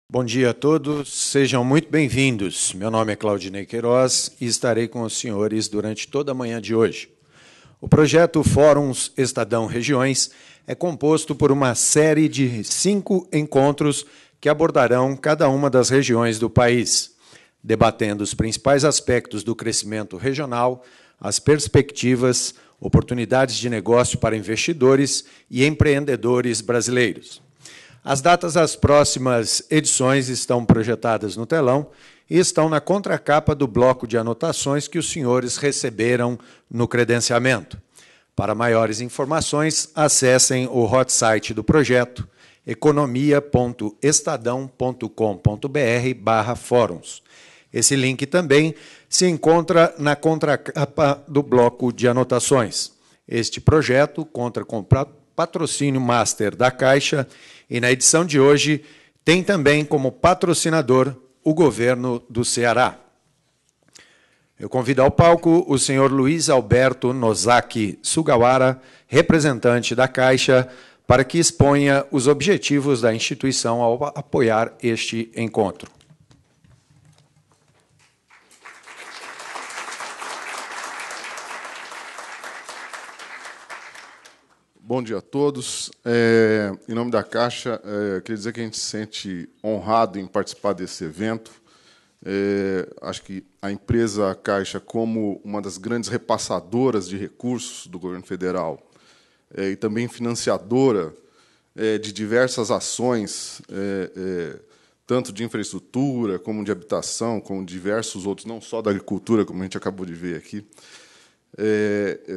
Bom dia a todos, sejam muito bem-vindos. Meu nome é Claudinei Queiroz e estarei com os senhores durante toda a manhã de hoje. O projeto Fóruns Estadão Regiões é composto por uma série de 5 encontros que abordarão cada uma das regiões do país, debatendo os principais aspectos do crescimento regional, as perspectivas, oportunidades de negócio para investidores e empreendedores brasileiros. As datas das próximas edições estão projetadas no telão e estão na contracapa do bloco de anotações que os senhores receberam no credenciamento. Para maiores informações, acessem o hot site do projeto, economia.estadão.com.br/fóruns. Esse link também se encontra na contracapa do bloco de anotações. Este projeto conta com patrocínio master da Caixa e, na edição de hoje, tem também como patrocinador o governo do Ceará. Eu convido ao palco o senhor Luiz Alberto Nozaki Sugawara, representante da Caixa, para que exponha os objetivos da instituição ao apoiar este encontro. Bom dia a todos. Em nome da Caixa, queria dizer que a gente se sente honrado em participar desse evento. Acho que a empresa Caixa, como uma das grandes repassadoras de recursos do governo federal e também financiadora de diversas ações, tanto de infraestrutura, como de habitação, como diversos outros, não só da agricultura, como a gente acabou de ver aqui,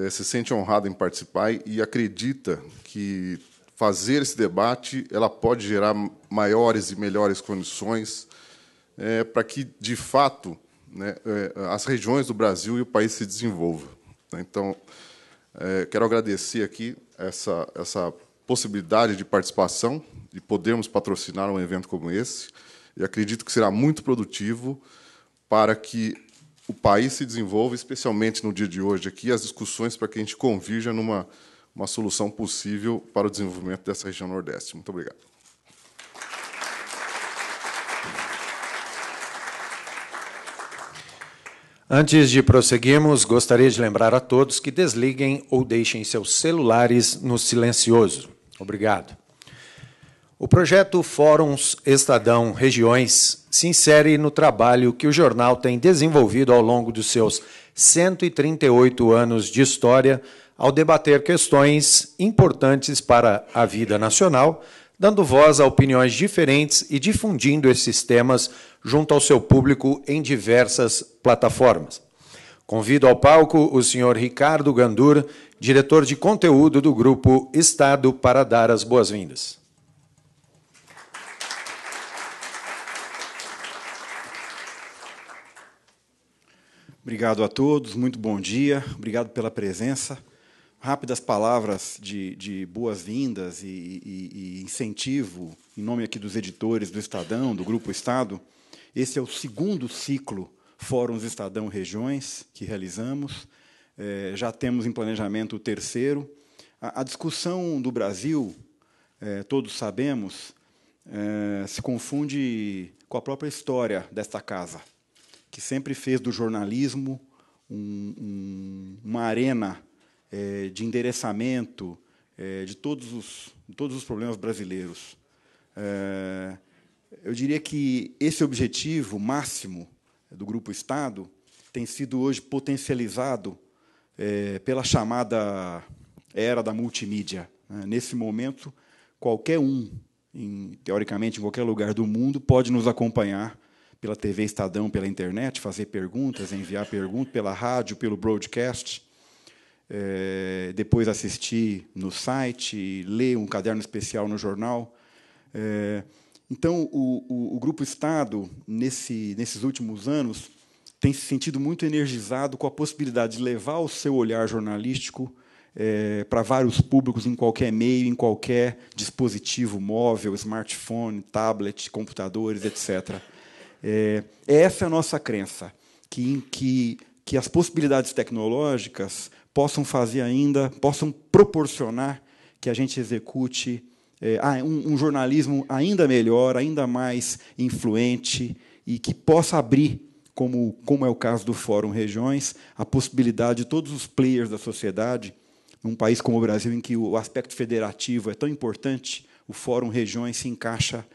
se sente honrado em participar e acredita que fazer esse debate ela pode gerar maiores e melhores condições para que, de fato, as regiões do Brasil e o país se desenvolvam. Então, quero agradecer aqui essa possibilidade de participação, de podermos patrocinar um evento como esse, e acredito que será muito produtivo para que o país se desenvolva, especialmente no dia de hoje aqui, as discussões para que a gente convirja numa solução possível para o desenvolvimento dessa região Nordeste. Muito obrigado. Antes de prosseguirmos, gostaria de lembrar a todos que desliguem ou deixem seus celulares no silencioso. Obrigado. O projeto Fóruns Estadão Regiões se insere no trabalho que o jornal tem desenvolvido ao longo dos seus 138 anos de história, ao debater questões importantes para a vida nacional, dando voz a opiniões diferentes e difundindo esses temas junto ao seu público em diversas plataformas. Convido ao palco o senhor Ricardo Gandur, diretor de conteúdo do Grupo Estado, para dar as boas-vindas. Obrigado a todos, muito bom dia, obrigado pela presença. Rápidas palavras de boas-vindas e incentivo, em nome aqui dos editores do Estadão, do Grupo Estado. Esse é o segundo ciclo Fóruns Estadão Regiões que realizamos. Já temos em planejamento o terceiro. A discussão do Brasil, todos sabemos, se confunde com a própria história desta casa, que sempre fez do jornalismo uma arena de endereçamento de todos os problemas brasileiros. Eu diria que esse objetivo máximo do Grupo Estado tem sido hoje potencializado pela chamada era da multimídia. Nesse momento, qualquer um, teoricamente, em qualquer lugar do mundo, pode nos acompanhar pela TV Estadão, pela internet, fazer perguntas, enviar perguntas, pela rádio, pelo broadcast, depois assistir no site, ler um caderno especial no jornal. Então, o Grupo Estado, nesses últimos anos, tem se sentido muito energizado com a possibilidade de levar o seu olhar jornalístico para vários públicos, em qualquer meio, em qualquer dispositivo móvel, smartphone, tablet, computadores, etc. Essa é a nossa crença, que as possibilidades tecnológicas possam proporcionar que a gente execute um jornalismo ainda melhor, ainda mais influente e que possa abrir, como é o caso do Fórum Regiões, a possibilidade de todos os players da sociedade, num país como o Brasil, em que o aspecto federativo é tão importante, o Fórum Regiões se encaixa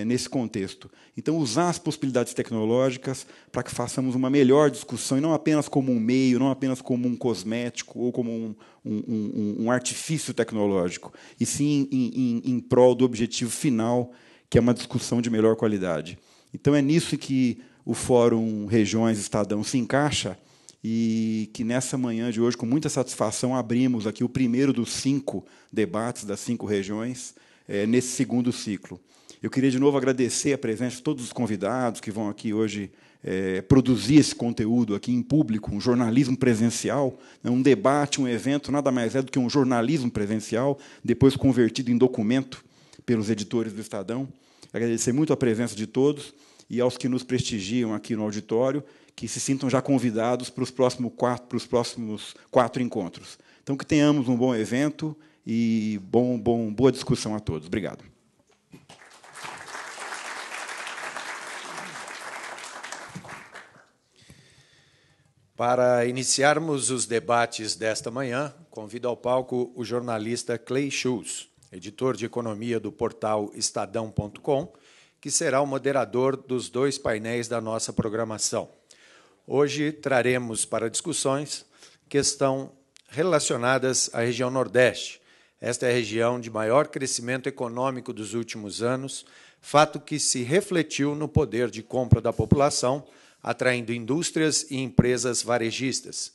nesse contexto. Então, usar as possibilidades tecnológicas para que façamos uma melhor discussão, e não apenas como um meio, não apenas como um cosmético ou como um artifício tecnológico, e sim em prol do objetivo final, que é uma discussão de melhor qualidade. Então, é nisso que o Fórum Regiões Estadão se encaixa, e que, nessa manhã de hoje, com muita satisfação, abrimos aqui o primeiro dos 5 debates das 5 regiões, nesse segundo ciclo. Eu queria, de novo, agradecer a presença de todos os convidados que vão aqui hoje produzir esse conteúdo aqui em público, um jornalismo presencial, um debate, um evento, nada mais é do que um jornalismo presencial, depois convertido em documento pelos editores do Estadão. Agradecer muito a presença de todos e aos que nos prestigiam aqui no auditório, que se sintam já convidados para os próximos 4 encontros. Então, que tenhamos um bom evento e boa discussão a todos. Obrigado. Para iniciarmos os debates desta manhã, convido ao palco o jornalista Clay Schultz, editor de economia do portal Estadão.com, que será o moderador dos 2 painéis da nossa programação. Hoje traremos para discussões questões relacionadas à região Nordeste. Esta é a região de maior crescimento econômico dos últimos anos, fato que se refletiu no poder de compra da população, atraindo indústrias e empresas varejistas.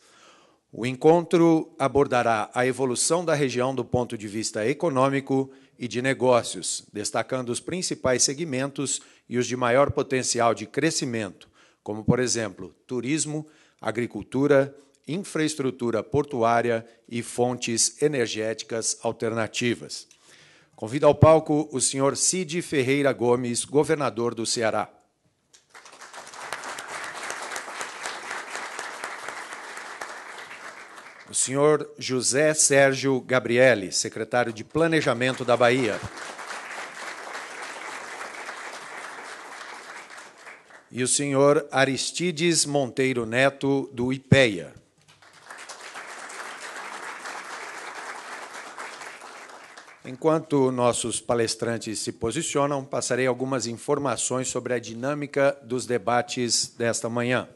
O encontro abordará a evolução da região do ponto de vista econômico e de negócios, destacando os principais segmentos e os de maior potencial de crescimento, como, por exemplo, turismo, agricultura, infraestrutura portuária e fontes energéticas alternativas. Convido ao palco o senhor Cid Ferreira Gomes, governador do Ceará. O senhor José Sérgio Gabrielli, secretário de Planejamento da Bahia. E o senhor Aristides Monteiro Neto, do IPEA. Enquanto nossos palestrantes se posicionam, passarei algumas informações sobre a dinâmica dos debates desta manhã.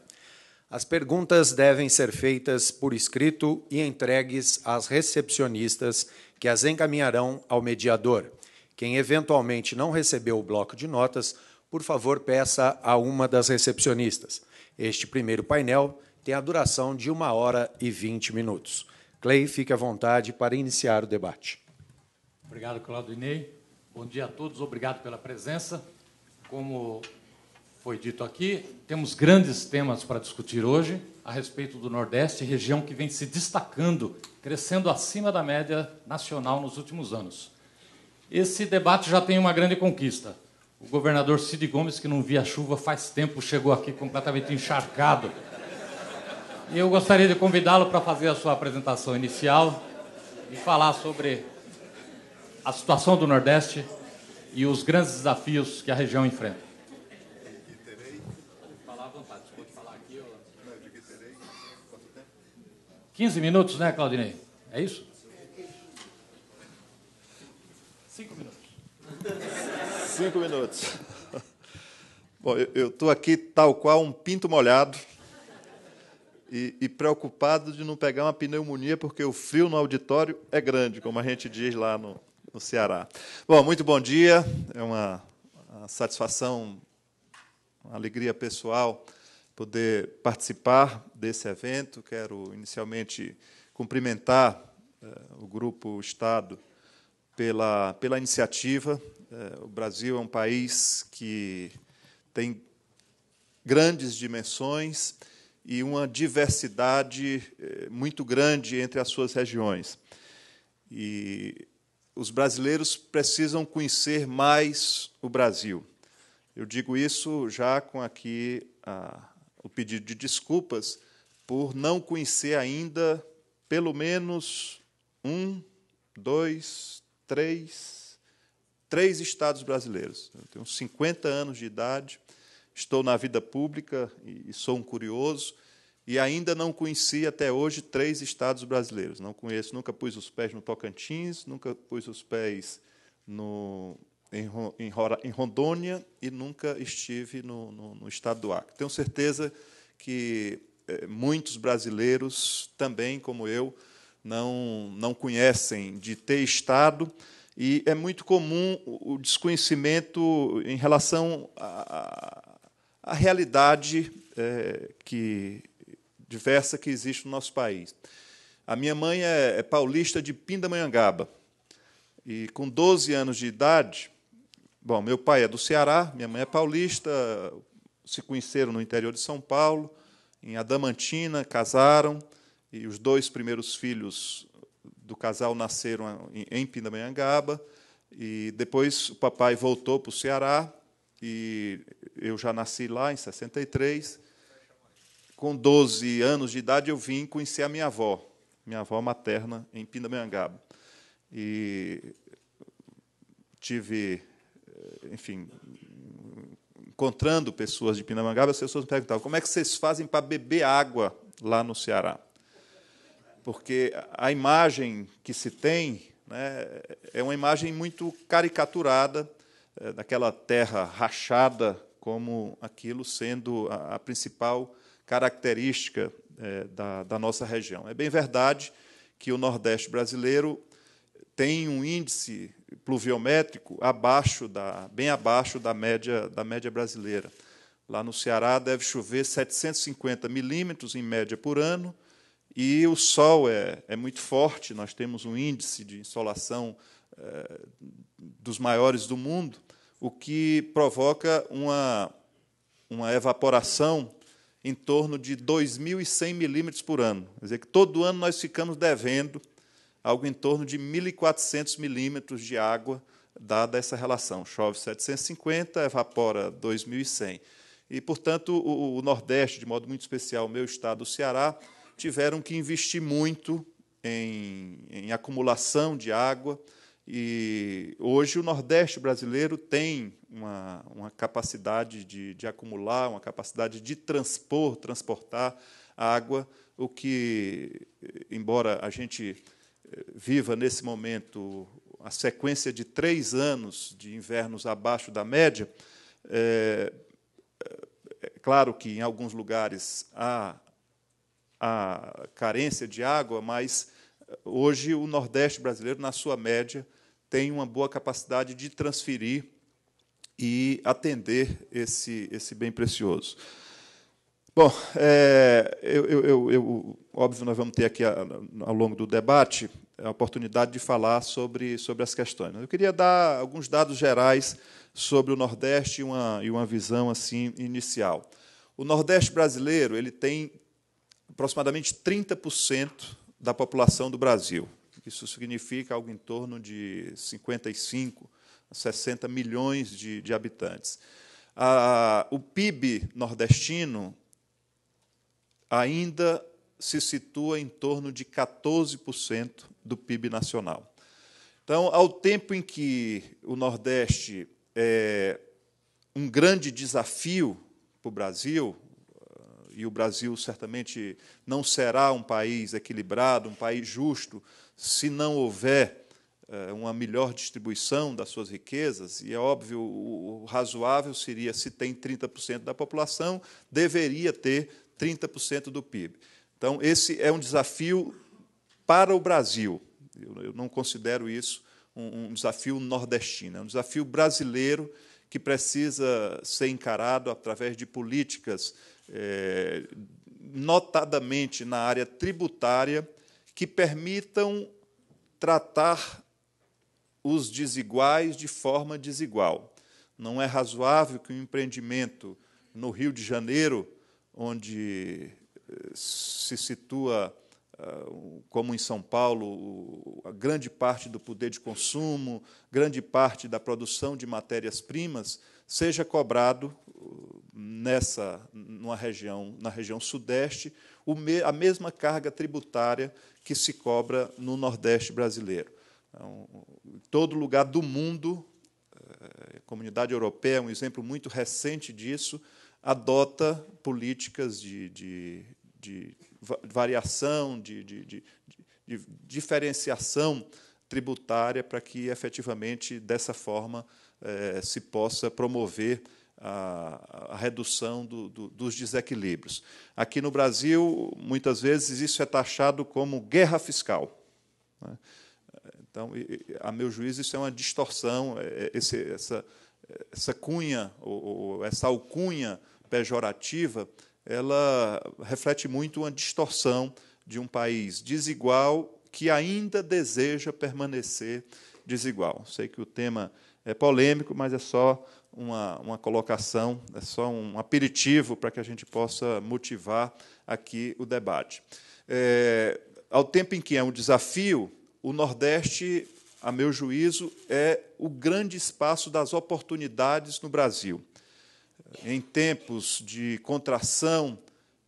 As perguntas devem ser feitas por escrito e entregues às recepcionistas, que as encaminharão ao mediador. Quem eventualmente não recebeu o bloco de notas, por favor, peça a uma das recepcionistas. Este primeiro painel tem a duração de 1h20. Clay, fique à vontade para iniciar o debate. Obrigado, Claudinei. Bom dia a todos, obrigado pela presença. Como foi dito aqui, temos grandes temas para discutir hoje a respeito do Nordeste, região que vem se destacando, crescendo acima da média nacional nos últimos anos. Esse debate já tem uma grande conquista. O governador Cid Gomes, que não via chuva faz tempo, chegou aqui completamente encharcado. E eu gostaria de convidá-lo para fazer a sua apresentação inicial e falar sobre a situação do Nordeste e os grandes desafios que a região enfrenta. 15 minutos, né, Claudinei? É isso? 5 minutos. 5 minutos. Bom, eu estou aqui tal qual um pinto molhado e preocupado de não pegar uma pneumonia, porque o frio no auditório é grande, como a gente diz lá no Ceará. Bom, muito bom dia. É uma satisfação, uma alegria pessoal poder participar desse evento. Quero, inicialmente, cumprimentar o Grupo Estado pela iniciativa. O Brasil é um país que tem grandes dimensões e uma diversidade muito grande entre as suas regiões. E os brasileiros precisam conhecer mais o Brasil. Eu digo isso já com aqui o pedido de desculpas por não conhecer ainda pelo menos 1, 2, 3 3 estados brasileiros. Eu tenho 50 anos de idade, estou na vida pública e sou um curioso, e ainda não conheci até hoje 3 estados brasileiros. Não conheço, nunca pus os pés no Tocantins, nunca pus os pés em Rondônia e nunca estive no estado do Acre. Tenho certeza que muitos brasileiros, também como eu, não conhecem de ter estado, e é muito comum o desconhecimento em relação à realidade diversa que existe no nosso país. A minha mãe é paulista de Pindamonhangaba, e com 12 anos de idade, bom, meu pai é do Ceará, minha mãe é paulista, se conheceram no interior de São Paulo, em Adamantina, casaram, e os 2 primeiros filhos do casal nasceram em Pindamonhangaba, e depois o papai voltou para o Ceará, e eu já nasci lá, em 63. Com 12 anos de idade, eu vim conhecer a minha avó materna, em Pindamonhangaba. E tive, enfim, encontrando pessoas de Pindamonhangaba, as pessoas me perguntavam: como é que vocês fazem para beber água lá no Ceará? Porque a imagem que se tem, né, é uma imagem muito caricaturada, daquela terra rachada, como aquilo sendo a principal característica da nossa região. É bem verdade que o Nordeste brasileiro tem um índice pluviométrico bem abaixo da média brasileira. Lá no Ceará deve chover 750 milímetros, em média, por ano, e o sol é muito forte. Nós temos um índice de insolação dos maiores do mundo, o que provoca uma evaporação em torno de 2.100 milímetros por ano. Quer dizer que todo ano nós ficamos devendo algo em torno de 1.400 milímetros de água, dada essa relação. Chove 750, evapora 2.100. E, portanto, o Nordeste, de modo muito especial, o meu estado, o Ceará, tiveram que investir muito em acumulação de água, e hoje o Nordeste brasileiro tem uma capacidade de acumular, uma capacidade de transportar água, o que, embora a gente viva nesse momento a sequência de 3 anos de invernos abaixo da média, é claro que em alguns lugares há carência de água, mas hoje o Nordeste brasileiro, na sua média, tem uma boa capacidade de transferir e atender esse bem precioso. Bom, óbvio, nós vamos ter aqui, ao longo do debate, a oportunidade de falar sobre as questões. Eu queria dar alguns dados gerais sobre o Nordeste e uma visão assim inicial. O Nordeste brasileiro ele tem aproximadamente 30% da população do Brasil. Isso significa algo em torno de 55 a 60 milhões de habitantes. O PIB nordestino ainda se situa em torno de 14% do PIB nacional. Então, ao tempo em que o Nordeste é um grande desafio para o Brasil, e o Brasil certamente não será um país equilibrado, um país justo, se não houver uma melhor distribuição das suas riquezas, e é óbvio, o razoável seria, se tem 30% da população, deveria ter 30% do PIB. Então, esse é um desafio para o Brasil. Eu não considero isso um desafio nordestino, é um desafio brasileiro que precisa ser encarado através de políticas, notadamente na área tributária, que permitam tratar os desiguais de forma desigual. Não é razoável que um empreendimento no Rio de Janeiro, onde se situa, como em São Paulo, a grande parte do poder de consumo, grande parte da produção de matérias-primas, seja cobrado na região sudeste, a mesma carga tributária que se cobra no Nordeste brasileiro. Então, em todo lugar do mundo, Comunidade Europeia é um exemplo muito recente disso, adota políticas de variação, de diferenciação tributária para que, efetivamente, dessa forma, se possa promover a redução dos desequilíbrios. Aqui no Brasil, muitas vezes, isso é taxado como guerra fiscal. Então, a meu juízo, isso é uma distorção, essa cunha, ou essa alcunha pejorativa, ela reflete muito uma distorção de um país desigual que ainda deseja permanecer desigual. Sei que o tema é polêmico, mas é só uma colocação, é só um aperitivo para que a gente possa motivar aqui o debate. Ao tempo em que é um desafio, o Nordeste, a meu juízo, é o grande espaço das oportunidades no Brasil. Em tempos de contração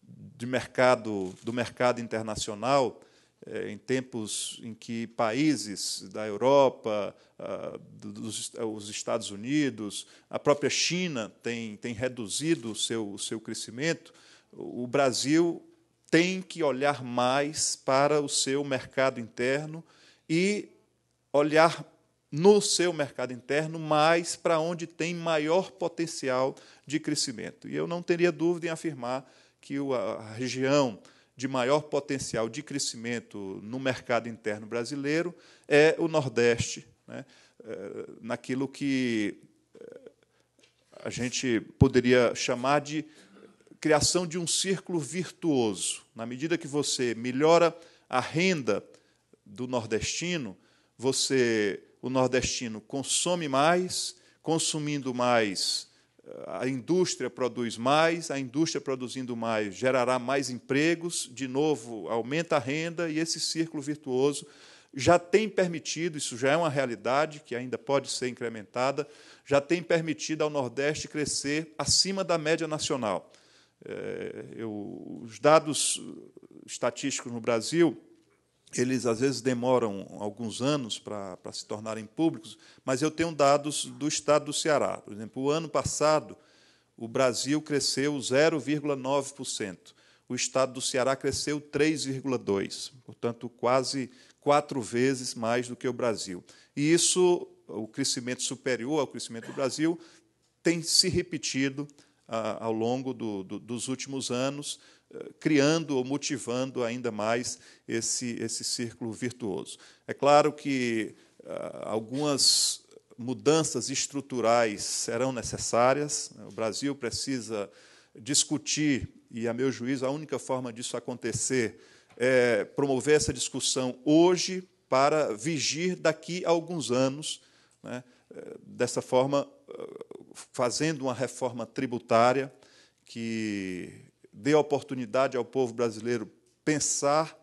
do mercado internacional, em tempos em que países da Europa, os Estados Unidos, a própria China tem reduzido o seu crescimento, o Brasil tem que olhar mais para o seu mercado interno e olhar no seu mercado interno mais para onde tem maior potencial de crescimento. E eu não teria dúvida em afirmar que a região de maior potencial de crescimento no mercado interno brasileiro é o Nordeste, né? Naquilo que a gente poderia chamar de criação de um círculo virtuoso. Na medida que você melhora a renda do nordestino, o nordestino consome mais, consumindo mais, a indústria produz mais, a indústria produzindo mais gerará mais empregos, de novo, aumenta a renda, e esse círculo virtuoso já tem permitido, isso já é uma realidade que ainda pode ser incrementada, já tem permitido ao Nordeste crescer acima da média nacional. Os dados estatísticos no Brasil, eles, às vezes, demoram alguns anos para se tornarem públicos, mas eu tenho dados do Estado do Ceará. Por exemplo, o ano passado, o Brasil cresceu 0,9%. O Estado do Ceará cresceu 3,2%, portanto, quase 4 vezes mais do que o Brasil. E isso, o crescimento superior ao crescimento do Brasil, tem se repetido ao longo dos últimos anos, criando ou motivando ainda mais esse círculo virtuoso. É claro que algumas mudanças estruturais serão necessárias. O Brasil precisa discutir, e, a meu juízo, a única forma disso acontecer é promover essa discussão hoje para vigir daqui a alguns anos, né? Dessa forma, fazendo uma reforma tributária que dê oportunidade ao povo brasileiro pensar,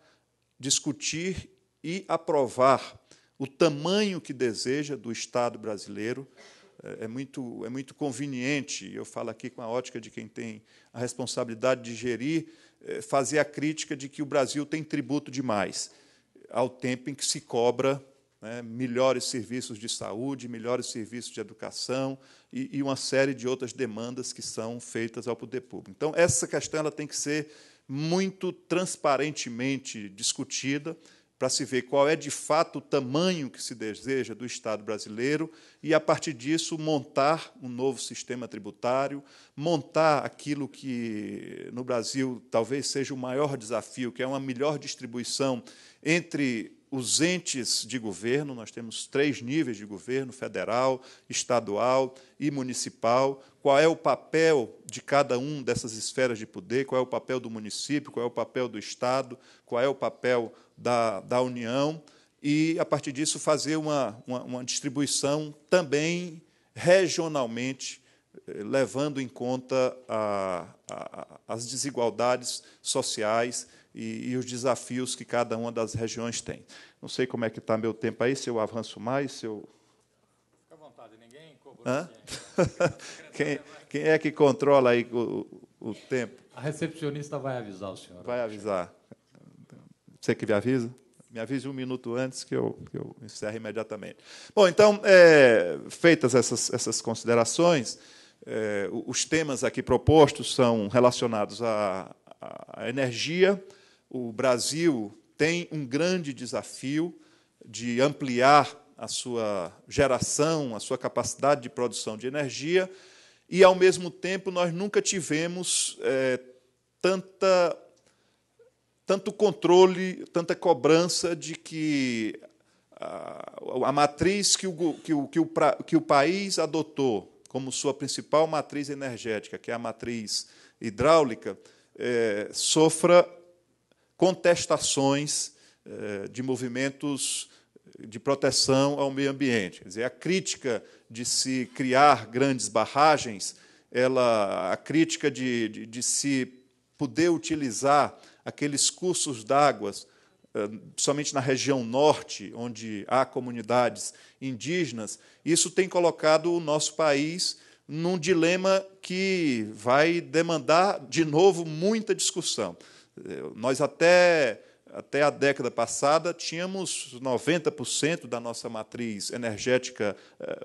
discutir e aprovar o tamanho que deseja do Estado brasileiro. É muito conveniente, eu falo aqui com a ótica de quem tem a responsabilidade de gerir, fazer a crítica de que o Brasil tem tributo demais, ao tempo em que se cobra, né, melhores serviços de saúde, melhores serviços de educação e uma série de outras demandas que são feitas ao poder público. Então, essa questão ela tem que ser muito transparentemente discutida para se ver qual é, de fato, o tamanho que se deseja do Estado brasileiro e, a partir disso, montar um novo sistema tributário, montar aquilo que, no Brasil, talvez seja o maior desafio, que é uma melhor distribuição entre os entes de governo. Nós temos 3 níveis de governo: federal, estadual e municipal. Qual é o papel de cada um dessas esferas de poder? Qual é o papel do município? Qual é o papel do Estado? Qual é o papel da União? E, a partir disso, fazer uma distribuição também regionalmente, levando em conta as desigualdades sociais e os desafios que cada uma das regiões tem. Não sei como é que está meu tempo aí, se eu avanço mais, se eu... Fica à vontade, ninguém cobrou. Quem é que controla aí o tempo? A recepcionista vai avisar o senhor. Vai avisar. Você que me avisa? Me avise 1 minuto antes que eu encerro imediatamente. Bom, então, feitas essas considerações, os temas aqui propostos são relacionados à energia. O Brasil tem um grande desafio de ampliar a sua geração, a sua capacidade de produção de energia, e, ao mesmo tempo, nós nunca tivemos tanto controle, tanta cobrança de que a matriz que o país adotou como sua principal matriz energética, que é a matriz hidráulica, sofra contestações de movimentos de proteção ao meio ambiente. Quer dizer, a crítica de se criar grandes barragens, a crítica de se poder utilizar aqueles cursos d'água, somente na região norte, onde há comunidades indígenas, isso tem colocado o nosso país num dilema que vai demandar, de novo, muita discussão. Nós, até a década passada, tínhamos 90% da nossa matriz energética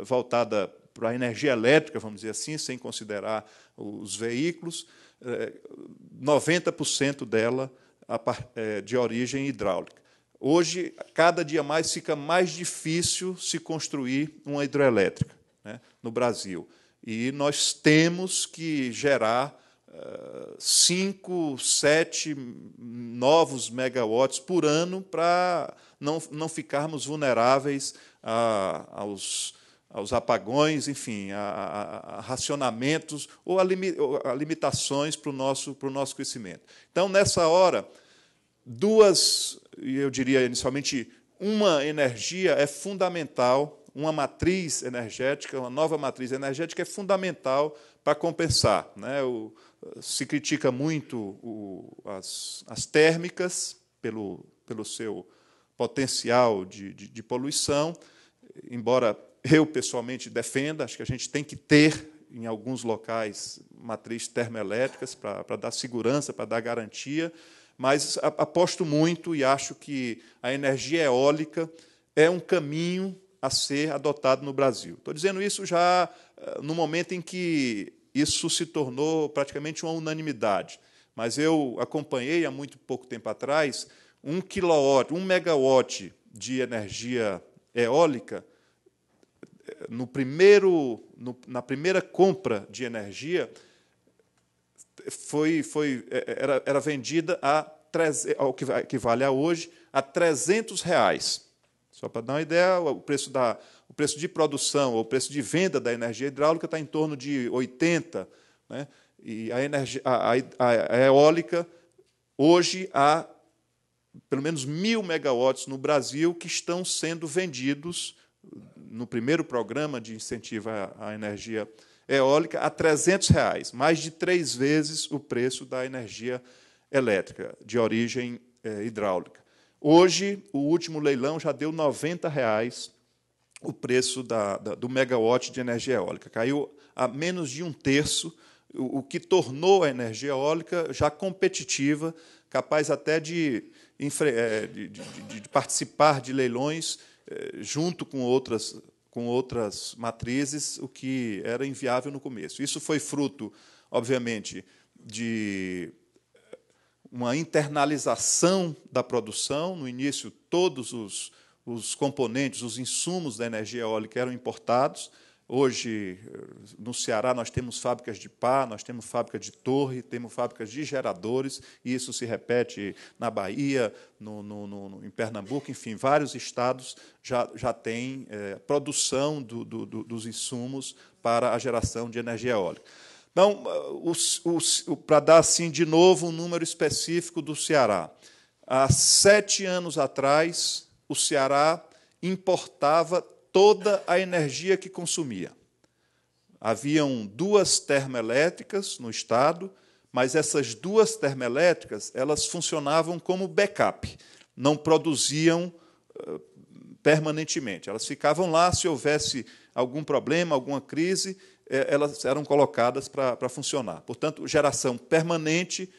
voltada para a energia elétrica, vamos dizer assim, sem considerar os veículos, 90% dela de origem hidráulica. Hoje, cada dia mais, fica mais difícil se construir uma hidrelétrica, né, no Brasil. E nós temos que gerar 5, 7 novos megawatts por ano para não ficarmos vulneráveis aos apagões, enfim, a racionamentos ou a limitações para o nosso crescimento. Então, nessa hora, eu diria inicialmente, uma energia é fundamental, uma matriz energética, uma nova matriz energética é fundamental para compensar, né? Se critica muito as térmicas pelo seu potencial de poluição, embora eu, pessoalmente, defenda, acho que a gente tem que ter, em alguns locais, matrizes termoelétricas para dar segurança, para dar garantia, mas aposto muito e acho que a energia eólica é um caminho a ser adotado no Brasil. Estou dizendo isso já no momento em que isso se tornou praticamente uma unanimidade. Mas eu acompanhei, há muito pouco tempo atrás, 1 megawatt de energia eólica, na primeira compra de energia, era vendida ao que equivale a hoje a R$300. Só para dar uma ideia, o preço de produção, ou o preço de venda da energia hidráulica está em torno de 80, né? E a eólica, hoje, há pelo menos 1.000 megawatts no Brasil que estão sendo vendidos no primeiro programa de incentivo à energia eólica a R$300, mais de 3 vezes o preço da energia elétrica de origem hidráulica. Hoje, o último leilão já deu R$90 o preço do megawatt de energia eólica. Caiu a menos de 1/3, o que tornou a energia eólica já competitiva, capaz até de participar de leilões junto com outras matrizes, o que era inviável no começo. Isso foi fruto, obviamente, de uma internalização da produção. No início, todos os componentes, os insumos da energia eólica eram importados. Hoje, no Ceará, nós temos fábricas de pá, nós temos fábricas de torre, temos fábricas de geradores, e isso se repete na Bahia, em Pernambuco, enfim, vários estados já têm produção dos insumos para a geração de energia eólica. Então, para dar, assim, de novo, um número específico do Ceará. Há 7 anos atrás, o Ceará importava toda a energia que consumia. Haviam 2 termoelétricas no estado, mas essas 2 termoelétricas elas funcionavam como backup, não produziam permanentemente. Elas ficavam lá, se houvesse algum problema, alguma crise, elas eram colocadas para funcionar. Portanto, geração permanente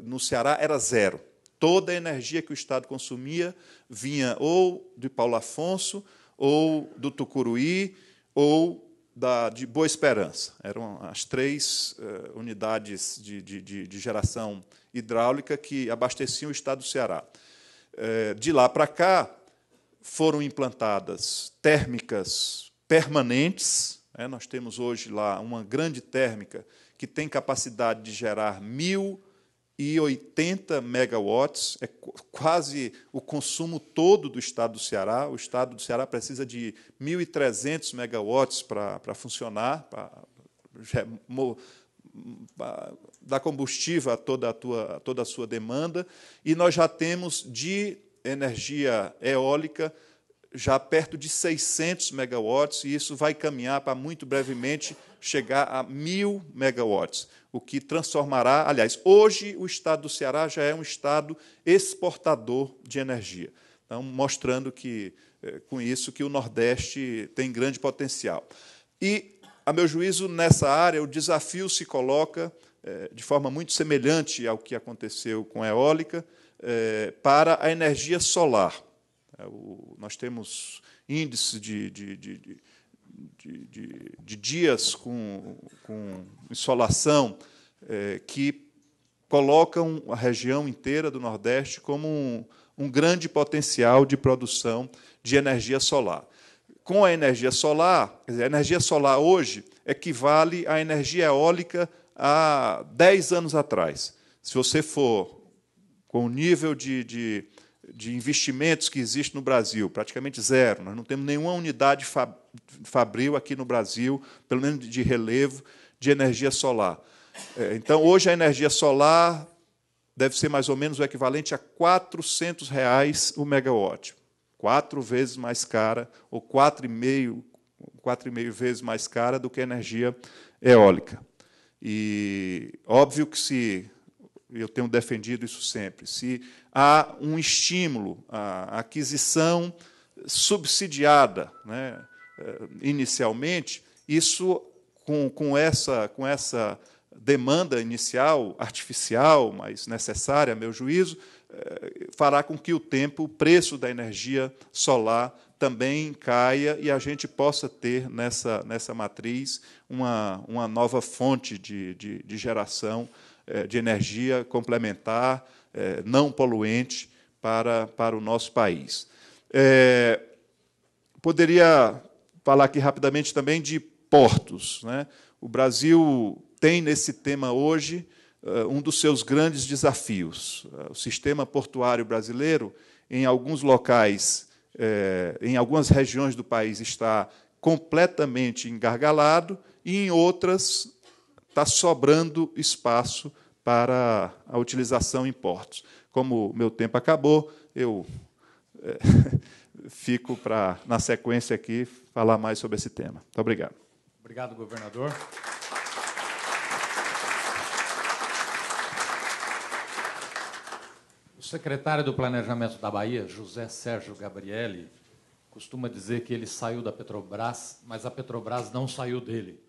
no Ceará era 0. Toda a energia que o Estado consumia vinha ou de Paulo Afonso, ou do Tucuruí, ou de Boa Esperança. Eram as 3 unidades de geração hidráulica que abasteciam o Estado do Ceará. De lá para cá, foram implantadas térmicas permanentes. Nós temos hoje lá uma grande térmica que tem capacidade de gerar 1.080 megawatts, é quase o consumo todo do Estado do Ceará. O Estado do Ceará precisa de 1.300 megawatts para funcionar, para dar combustível a toda a sua demanda. E nós já temos de energia eólica já perto de 600 megawatts, e isso vai caminhar para, muito brevemente, chegar a 1.000 megawatts, o que transformará... Aliás, hoje o Estado do Ceará já é um Estado exportador de energia, então, mostrando que, com isso, que o Nordeste tem grande potencial. E, a meu juízo, nessa área, o desafio se coloca de forma muito semelhante ao que aconteceu com a eólica, para a energia solar. Nós temos índices de dias com insolação que colocam a região inteira do Nordeste como um grande potencial de produção de energia solar. Com a energia solar, quer dizer, a energia solar hoje equivale à energia eólica há 10 anos atrás. Se você for com o nível de investimentos que existe no Brasil, praticamente zero. Nós não temos nenhuma unidade fabril aqui no Brasil, pelo menos de relevo, de energia solar. Então, hoje, a energia solar deve ser mais ou menos o equivalente a R$ 400 o megawatt. 4 vezes mais cara, ou 4,5 vezes mais cara do que a energia eólica. E óbvio que eu tenho defendido isso sempre, se há um estímulo à aquisição subsidiada, inicialmente, isso, com essa demanda inicial, artificial, mas necessária, a meu juízo, fará com que o preço da energia solar também caia e a gente possa ter, nessa matriz, uma nova fonte de geração de energia complementar, não poluente, para o nosso país. Poderia falar aqui rapidamente também de portos. O Brasil tem, nesse tema hoje, um dos seus grandes desafios. O sistema portuário brasileiro, em alguns locais, em algumas regiões do país, está completamente engargalado, e, em outras, está sobrando espaço para a utilização em portos. Como o meu tempo acabou, eu fico para, na sequência aqui, falar mais sobre esse tema. Muito obrigado. Obrigado, governador. O secretário do Planejamento da Bahia, José Sérgio Gabrielli, costuma dizer que ele saiu da Petrobras, mas a Petrobras não saiu dele.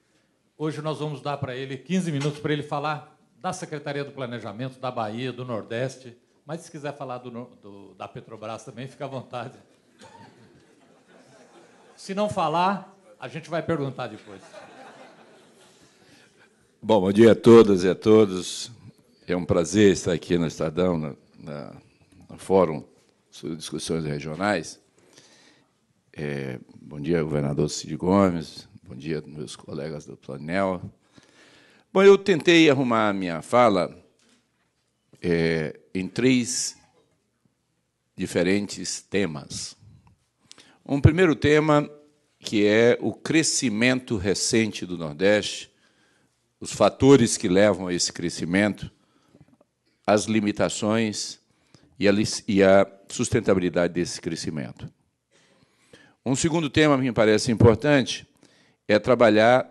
Hoje nós vamos dar para ele 15 minutos para ele falar da Secretaria do Planejamento, da Bahia, do Nordeste, mas se quiser falar da Petrobras também, fica à vontade. Se não falar, a gente vai perguntar depois. Bom dia a todas e a todos. É um prazer estar aqui no Estadão, no Fórum sobre Discussões Regionais. Bom dia, governador Cid Gomes. Bom dia, meus colegas do Planel. Bom, eu tentei arrumar a minha fala em 3 diferentes temas. Um primeiro tema, que é o crescimento recente do Nordeste, os fatores que levam a esse crescimento, as limitações e a sustentabilidade desse crescimento. Um segundo tema que me parece importante é trabalhar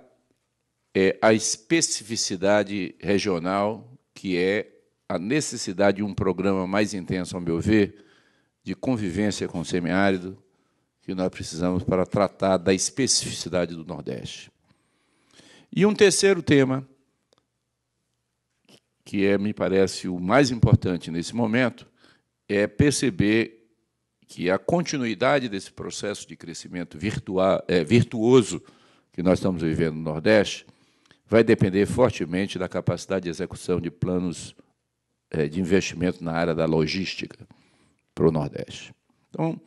a especificidade regional, que é a necessidade de um programa mais intenso, ao meu ver, de convivência com o semiárido, que nós precisamos para tratar da especificidade do Nordeste. E um terceiro tema, que me parece o mais importante nesse momento, é perceber que a continuidade desse processo de crescimento virtuoso que nós estamos vivendo no Nordeste vai depender fortemente da capacidade de execução de planos de investimento na área da logística para o Nordeste. Então,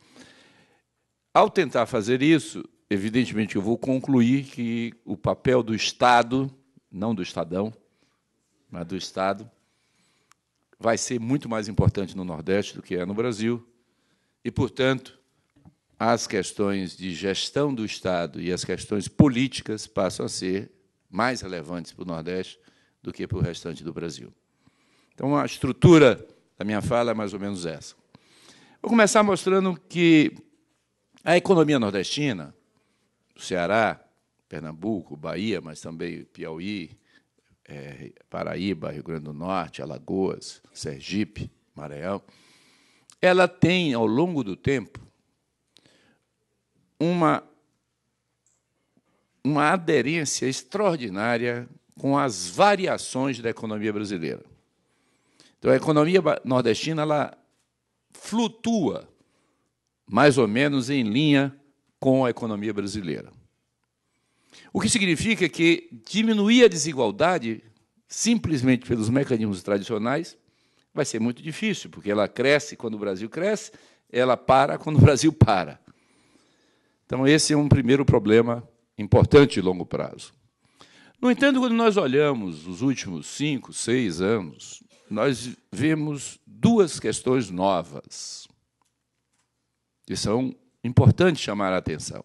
ao tentar fazer isso, evidentemente, eu vou concluir que o papel do Estado, não do Estadão, mas do Estado, vai ser muito mais importante no Nordeste do que é no Brasil, e, portanto, as questões de gestão do Estado e as questões políticas passam a ser mais relevantes para o Nordeste do que para o restante do Brasil. Então, a estrutura da minha fala é mais ou menos essa. Vou começar mostrando que a economia nordestina, Ceará, Pernambuco, Bahia, mas também Piauí, Paraíba, Rio Grande do Norte, Alagoas, Sergipe, Maranhão, ela tem, ao longo do tempo, uma aderência extraordinária com as variações da economia brasileira. Então, a economia nordestina ela flutua mais ou menos em linha com a economia brasileira. O que significa que diminuir a desigualdade simplesmente pelos mecanismos tradicionais vai ser muito difícil, porque ela cresce quando o Brasil cresce, ela para quando o Brasil para. Então, esse é um primeiro problema importante de longo prazo. No entanto, quando nós olhamos os últimos 5, 6 anos, nós vemos duas questões novas que são importantes chamar a atenção.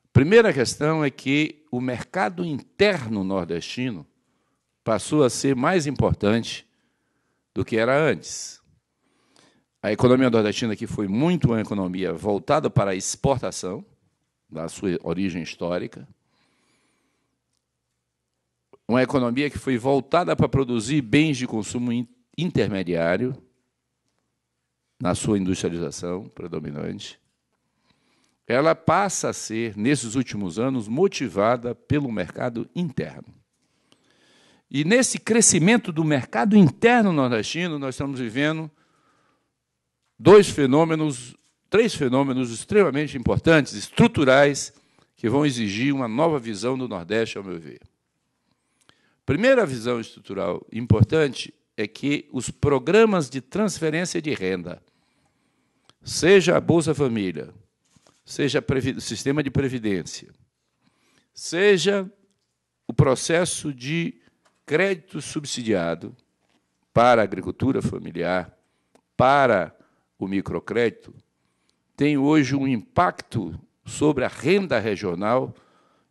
A primeira questão é que o mercado interno nordestino passou a ser mais importante do que era antes. A economia nordestina, que foi muito uma economia voltada para a exportação, da sua origem histórica, uma economia que foi voltada para produzir bens de consumo intermediário, na sua industrialização predominante, ela passa a ser, nesses últimos anos, motivada pelo mercado interno. E, nesse crescimento do mercado interno nordestino, nós estamos vivendo três fenômenos extremamente importantes, estruturais, que vão exigir uma nova visão do Nordeste, ao meu ver. A primeira visão estrutural importante é que os programas de transferência de renda, seja a Bolsa Família, seja o sistema de previdência, seja o processo de crédito subsidiado para a agricultura familiar, para o microcrédito, tem hoje um impacto sobre a renda regional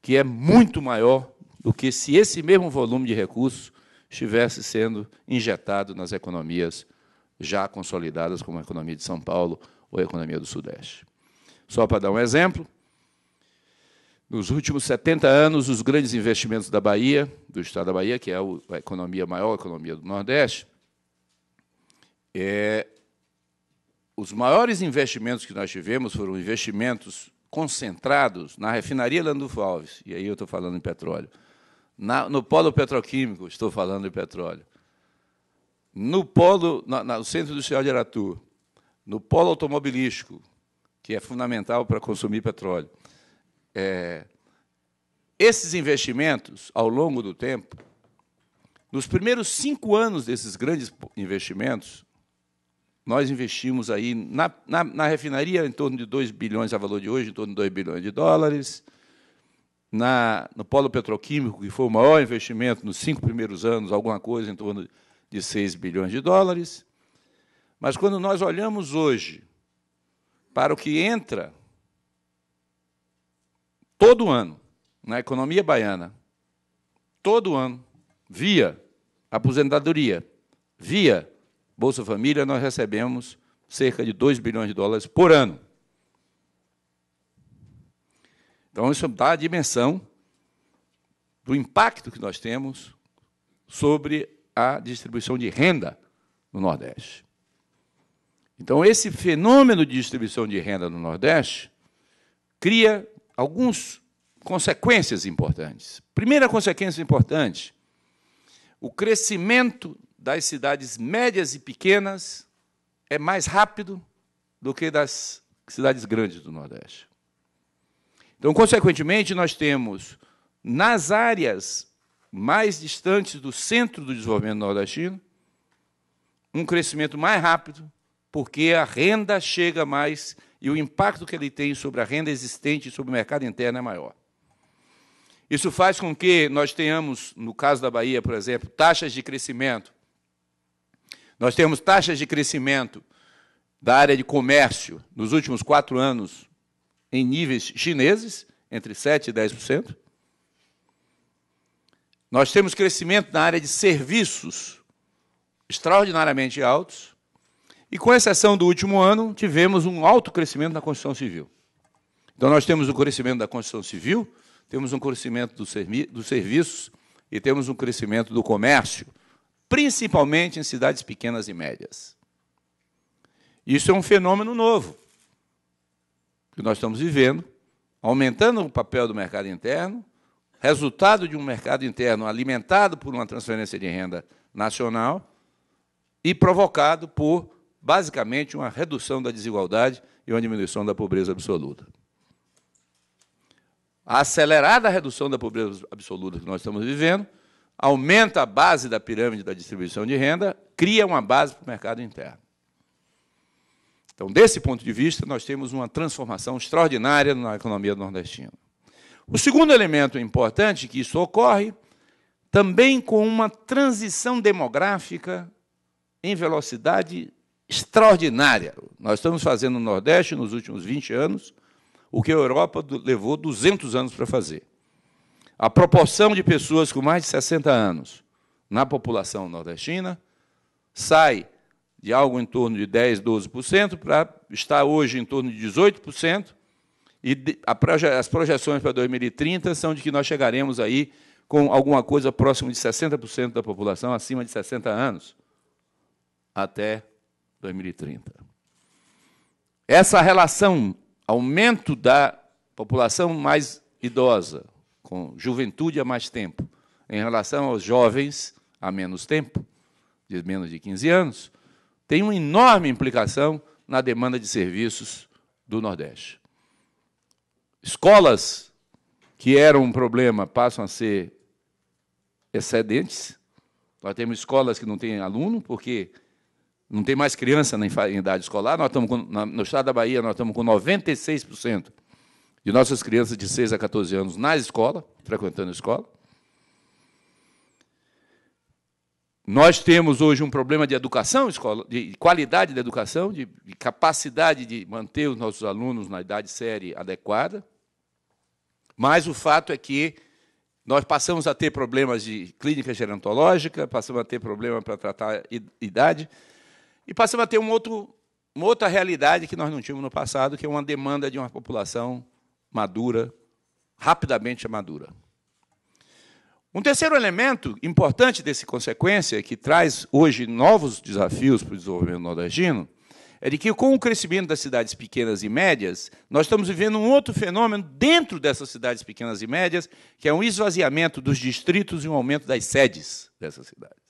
que é muito maior do que se esse mesmo volume de recursos estivesse sendo injetado nas economias já consolidadas, como a economia de São Paulo ou a economia do Sudeste. Só para dar um exemplo, nos últimos 70 anos, os grandes investimentos da Bahia, do Estado da Bahia, que é a maior economia do Nordeste, os maiores investimentos que nós tivemos foram investimentos concentrados na refinaria Landulfo Alves, e aí eu estou falando em petróleo, no polo petroquímico, estou falando em petróleo, no Centro Industrial de Aratu, no polo automobilístico, que é fundamental para consumir petróleo. Esses investimentos, ao longo do tempo, nos primeiros 5 anos desses grandes investimentos, nós investimos aí na refinaria em torno de 2 bilhões, a valor de hoje, em torno de 2 bilhões de dólares, no polo petroquímico, que foi o maior investimento nos 5 primeiros anos, alguma coisa em torno de 6 bilhões de dólares. Mas, quando nós olhamos hoje para o que entra todo ano na economia baiana, todo ano, via aposentadoria, via Bolsa Família, nós recebemos cerca de 2 bilhões de dólares por ano. Então, isso dá a dimensão do impacto que nós temos sobre a distribuição de renda no Nordeste. Então, esse fenômeno de distribuição de renda no Nordeste cria algumas consequências importantes. Primeira consequência importante, o crescimento das cidades médias e pequenas é mais rápido do que das cidades grandes do Nordeste. Então, consequentemente, nós temos, nas áreas mais distantes do centro do desenvolvimento nordestino, um crescimento mais rápido, porque a renda chega mais e o impacto que ele tem sobre a renda existente e sobre o mercado interno é maior. Isso faz com que nós tenhamos, no caso da Bahia, por exemplo, taxas de crescimento. Nós temos taxas de crescimento da área de comércio nos últimos 4 anos em níveis chineses, entre 7% e 10%. Nós temos crescimento na área de serviços extraordinariamente altos, e, com exceção do último ano, tivemos um alto crescimento na construção civil. Então, nós temos o crescimento da construção civil, temos um crescimento dos serviços e temos um crescimento do comércio, principalmente em cidades pequenas e médias. Isso é um fenômeno novo que nós estamos vivendo, aumentando o papel do mercado interno, resultado de um mercado interno alimentado por uma transferência de renda nacional e provocado por, basicamente, uma redução da desigualdade e uma diminuição da pobreza absoluta. A acelerada redução da pobreza absoluta que nós estamos vivendo aumenta a base da pirâmide da distribuição de renda, cria uma base para o mercado interno. Então, desse ponto de vista, nós temos uma transformação extraordinária na economia nordestina. O segundo elemento importante que isso ocorre também com uma transição demográfica em velocidade extraordinária. Nós estamos fazendo no Nordeste, nos últimos 20 anos, o que a Europa levou 200 anos para fazer. A proporção de pessoas com mais de 60 anos na população nordestina sai de algo em torno de 10%, 12%, para estar hoje em torno de 18%, e as projeções para 2030 são de que nós chegaremos aí com alguma coisa próximo de 60% da população acima de 60 anos, até 2030. Essa relação, aumento da população mais idosa, com juventude há mais tempo, em relação aos jovens há menos tempo, de menos de 15 anos, tem uma enorme implicação na demanda de serviços do Nordeste. Escolas que eram um problema passam a ser excedentes. Nós temos escolas que não têm aluno, porque não tem mais criança em idade escolar. Nós estamos no estado da Bahia, nós estamos com 96% de nossas crianças de 6 a 14 anos na escola, frequentando a escola. Nós temos hoje um problema de educação, de qualidade da educação, de capacidade de manter os nossos alunos na idade série adequada, mas o fato é que nós passamos a ter problemas de clínica gerontológica, passamos a ter problema para tratar idade, e passamos a ter uma outra realidade que nós não tínhamos no passado, que é uma demanda de uma população madura, rapidamente madura. Um terceiro elemento importante dessa consequência, que traz hoje novos desafios para o desenvolvimento nordestino, é de que, com o crescimento das cidades pequenas e médias, nós estamos vivendo um outro fenômeno dentro dessas cidades pequenas e médias, que é um esvaziamento dos distritos e um aumento das sedes dessas cidades.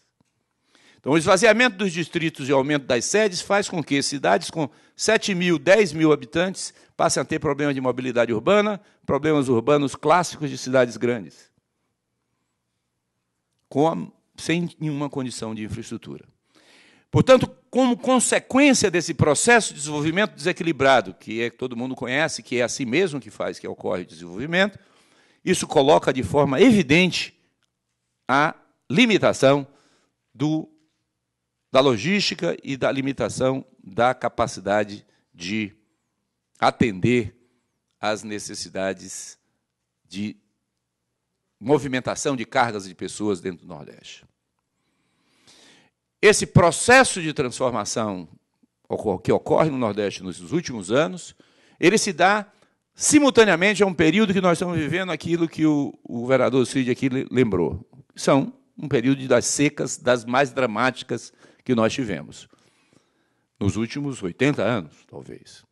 Então, o esvaziamento dos distritos e o aumento das sedes faz com que cidades com 7.000, 10.000 habitantes passem a ter problemas de mobilidade urbana, problemas urbanos clássicos de cidades grandes, sem nenhuma condição de infraestrutura. Portanto, como consequência desse processo de desenvolvimento desequilibrado, que todo mundo conhece, que é assim mesmo que ocorre o desenvolvimento, isso coloca de forma evidente a limitação da logística e da limitação da capacidade de atender às necessidades de movimentação de cargas de pessoas dentro do Nordeste. Esse processo de transformação que ocorre no Nordeste nos últimos anos, ele se dá simultaneamente a um período que nós estamos vivendo, aquilo que o vereador Cid aqui lembrou. São um período das secas, das mais dramáticas que nós tivemos, nos últimos 80 anos, talvez.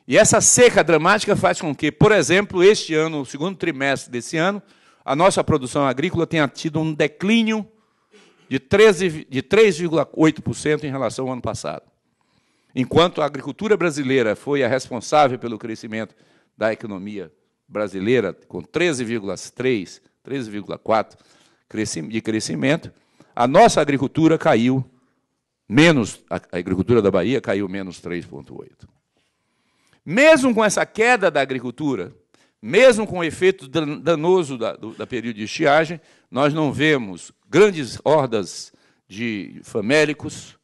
E essa seca dramática faz com que, por exemplo, este ano, o segundo trimestre desse ano, a nossa produção agrícola tenha tido um declínio de 3,8% em relação ao ano passado. Enquanto a agricultura brasileira foi a responsável pelo crescimento da economia brasileira, com 13,3, 13,4 de crescimento, a nossa agricultura caiu menos, a agricultura da Bahia caiu menos 3,8. Mesmo com essa queda da agricultura, mesmo com o efeito danoso da período de estiagem, nós não vemos grandes hordas de famélicos,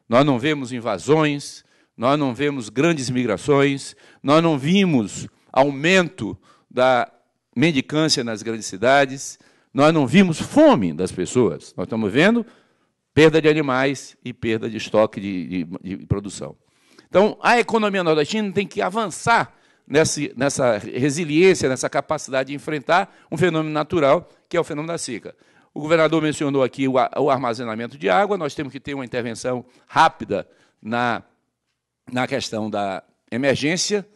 nós não vemos invasões, nós não vemos grandes migrações, nós não vimos aumento da mendicância nas grandes cidades, nós não vimos fome das pessoas, nós estamos vendo perda de animais e perda de estoque de produção. Então, a economia nordestina tem que avançar nessa resiliência, nessa capacidade de enfrentar um fenômeno natural, que é o fenômeno da seca. O governador mencionou aqui o armazenamento de água, nós temos que ter uma intervenção rápida na questão da emergência,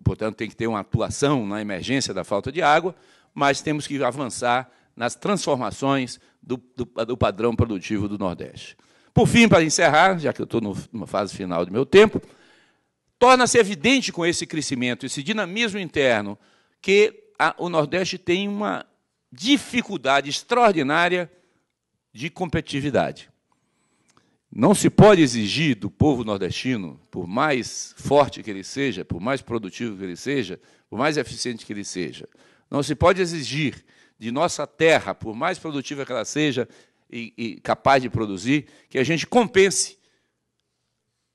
portanto, tem que ter uma atuação na emergência da falta de água, mas temos que avançar nas transformações do padrão produtivo do Nordeste. Por fim, para encerrar, já que eu estou numa fase final do meu tempo, torna-se evidente com esse crescimento, esse dinamismo interno, que o Nordeste tem uma dificuldade extraordinária de competitividade. Não se pode exigir do povo nordestino, por mais forte que ele seja, por mais produtivo que ele seja, por mais eficiente que ele seja, não se pode exigir de nossa terra, por mais produtiva que ela seja e capaz de produzir, que a gente compense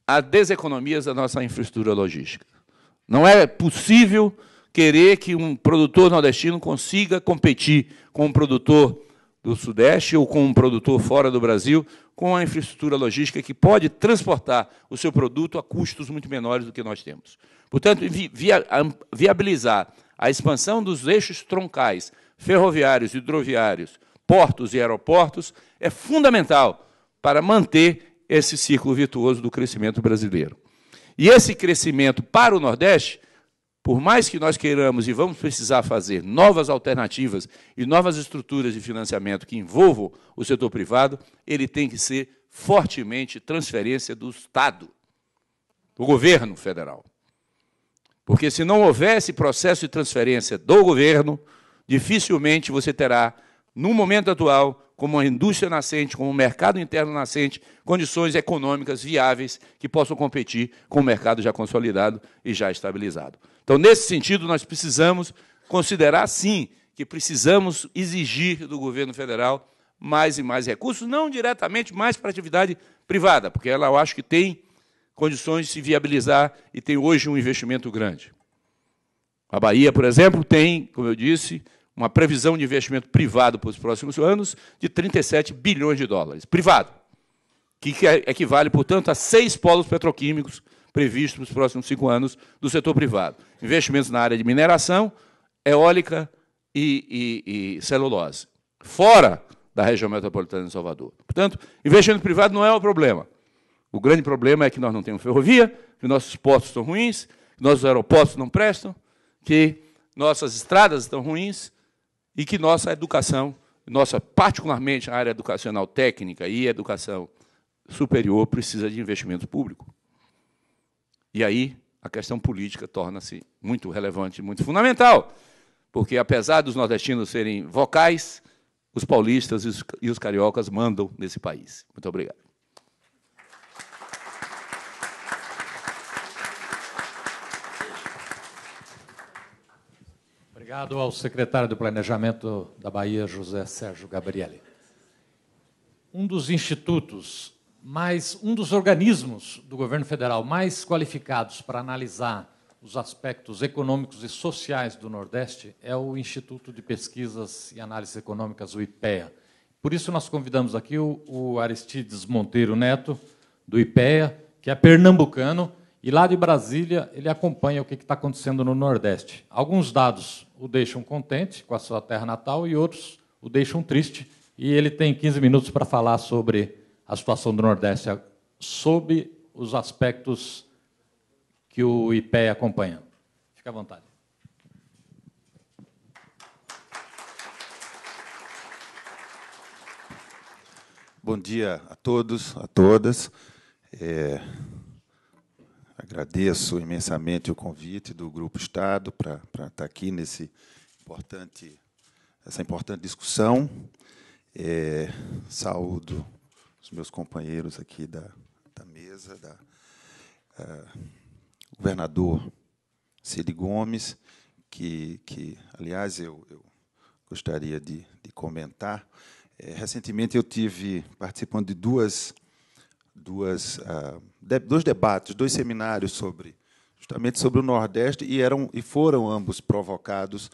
as deseconomias da nossa infraestrutura logística. Não é possível querer que um produtor nordestino consiga competir com um produtor do Sudeste ou com um produtor fora do Brasil, com a infraestrutura logística que pode transportar o seu produto a custos muito menores do que nós temos. Portanto, viabilizar a expansão dos eixos troncais, ferroviários, hidroviários, portos e aeroportos é fundamental para manter esse ciclo virtuoso do crescimento brasileiro. E esse crescimento para o Nordeste, por mais que nós queiramos e vamos precisar fazer novas alternativas e novas estruturas de financiamento que envolvam o setor privado, ele tem que ser fortemente transferência do Estado, do governo federal. Porque, se não houver esse processo de transferência do governo, dificilmente você terá, no momento atual, como uma indústria nascente, como um mercado interno nascente, condições econômicas viáveis que possam competir com o mercado já consolidado e já estabilizado. Então, nesse sentido, nós precisamos considerar, sim, que precisamos exigir do governo federal mais e mais recursos, não diretamente mais para a atividade privada, porque ela, eu acho que tem condições de se viabilizar e tem hoje um investimento grande. A Bahia, por exemplo, tem, como eu disse, uma previsão de investimento privado para os próximos anos de 37 bilhões de dólares, privado, que equivale, portanto, a 6 polos petroquímicos previstos nos próximos 5 anos do setor privado. Investimentos na área de mineração, eólica e celulose, fora da região metropolitana de Salvador. Portanto, investimento privado não é o problema. O grande problema é que nós não temos ferrovia, que nossos portos estão ruins, que nossos aeroportos não prestam, que nossas estradas estão ruins e que nossa educação, particularmente a área educacional técnica e educação superior, precisa de investimento público. E aí a questão política torna-se muito relevante, muito fundamental, porque, apesar dos nordestinos serem vocais, os paulistas e os cariocas mandam nesse país. Muito obrigado. Obrigado ao secretário do Planejamento da Bahia, José Sérgio Gabrielli. Um dos institutos, um dos organismos do governo federal mais qualificados para analisar os aspectos econômicos e sociais do Nordeste é o Instituto de Pesquisas e Análises Econômicas, o IPEA. Por isso, nós convidamos aqui o Aristides Monteiro Neto, do IPEA, que é pernambucano, e lá de Brasília ele acompanha o que está acontecendo no Nordeste. Alguns dados o deixam contente com a sua terra natal e outros o deixam triste. E ele tem 15 minutos para falar sobre a situação do Nordeste, sob os aspectos que o IPEA acompanha. Fique à vontade. Bom dia a todos, a todas. Agradeço imensamente o convite do Grupo Estado para estar aqui nessa importante discussão. Saúdo os meus companheiros aqui da mesa, governador Cid Gomes, que aliás, eu gostaria de comentar. Recentemente, eu tive participando de dois debates, 2 seminários justamente sobre o Nordeste, e foram ambos provocados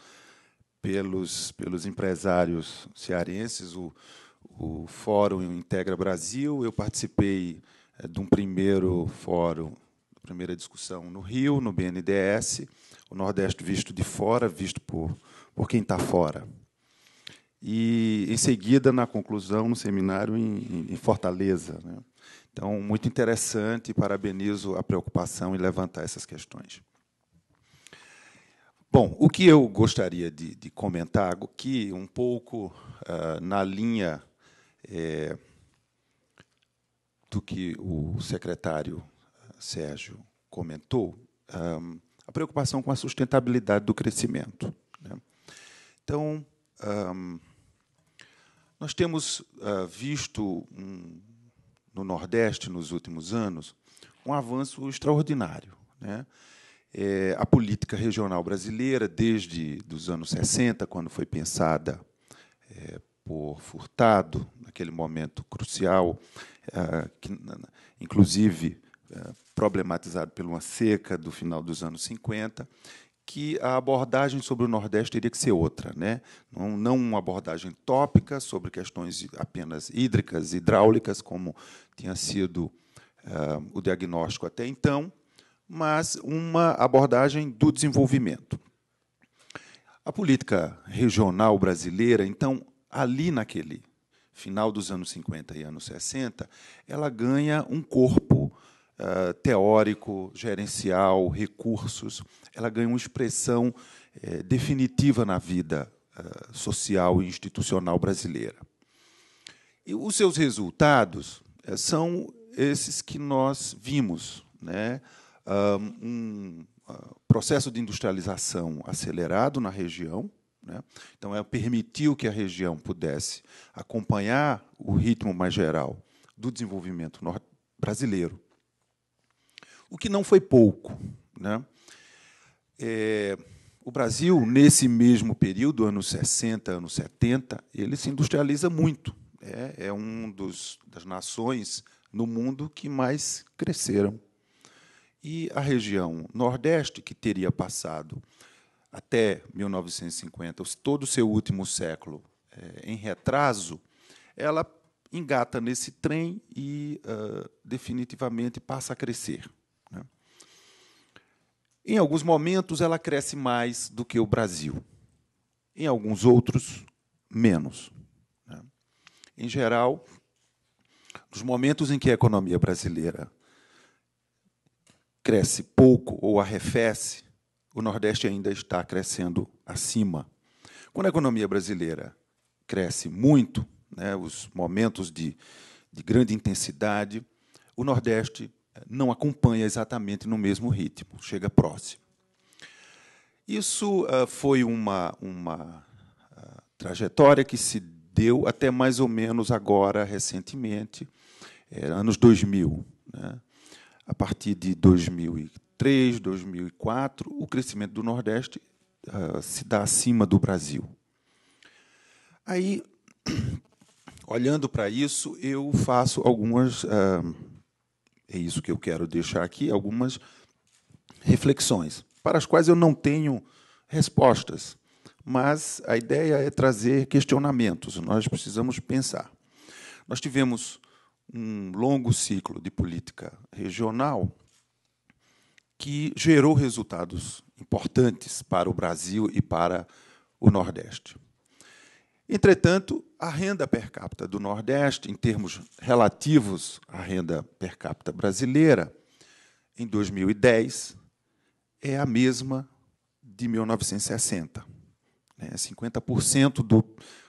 pelos empresários cearenses. O Fórum Integra Brasil, eu participei de um primeiro fórum, primeira discussão no Rio, no BNDES, o Nordeste visto de fora, visto por quem está fora. E, em seguida, na conclusão, no seminário em Fortaleza, né? Então, muito interessante, parabenizo a preocupação em levantar essas questões. Bom, o que eu gostaria de comentar aqui, um pouco na linha do que o secretário Sérgio comentou, a preocupação com a sustentabilidade do crescimento, né? Então, nós temos visto no Nordeste, nos últimos anos, um avanço extraordinário, né? A política regional brasileira, desde os anos 60, quando foi pensada por Furtado, naquele momento crucial, inclusive problematizado por uma seca do final dos anos 50, que a abordagem sobre o Nordeste teria que ser outra, né? Não uma abordagem tópica sobre questões apenas hídricas, hidráulicas, como tinha sido o diagnóstico até então, mas uma abordagem do desenvolvimento. A política regional brasileira, então, ali naquele final dos anos 50 e anos 60, ela ganha um corpo teórico, gerencial, recursos, ela ganha uma expressão definitiva na vida social e institucional brasileira. E os seus resultados são esses que nós vimos, né? Um processo de industrialização acelerado na região, né? Então, permitiu que a região pudesse acompanhar o ritmo mais geral do desenvolvimento brasileiro, o que não foi pouco, né? O Brasil, nesse mesmo período, anos 60, anos 70, ele se industrializa muito. É uma das nações no mundo que mais cresceram. E a região Nordeste, que teria passado até 1950, todo o seu último século em retraso, ela engata nesse trem e definitivamente passa a crescer, né? Em alguns momentos, ela cresce mais do que o Brasil. Em alguns outros, menos, né? Em geral, nos momentos em que a economia brasileira cresce pouco ou arrefece, o Nordeste ainda está crescendo acima. Quando a economia brasileira cresce muito, né, os momentos de grande intensidade, o Nordeste não acompanha exatamente no mesmo ritmo, chega próximo. Isso foi uma trajetória que se deu até mais ou menos agora, recentemente, anos 2000, né? A partir de 2003, 2004, o crescimento do Nordeste se dá acima do Brasil. Aí, olhando para isso, eu faço algumas... é isso que eu quero deixar aqui, algumas reflexões, para as quais eu não tenho respostas, mas a ideia é trazer questionamentos. Nós precisamos pensar. Nós tivemos um longo ciclo de política regional que gerou resultados importantes para o Brasil e para o Nordeste. Entretanto, a renda per capita do Nordeste, em termos relativos à renda per capita brasileira, em 2010, é a mesma de 1960, né? 50%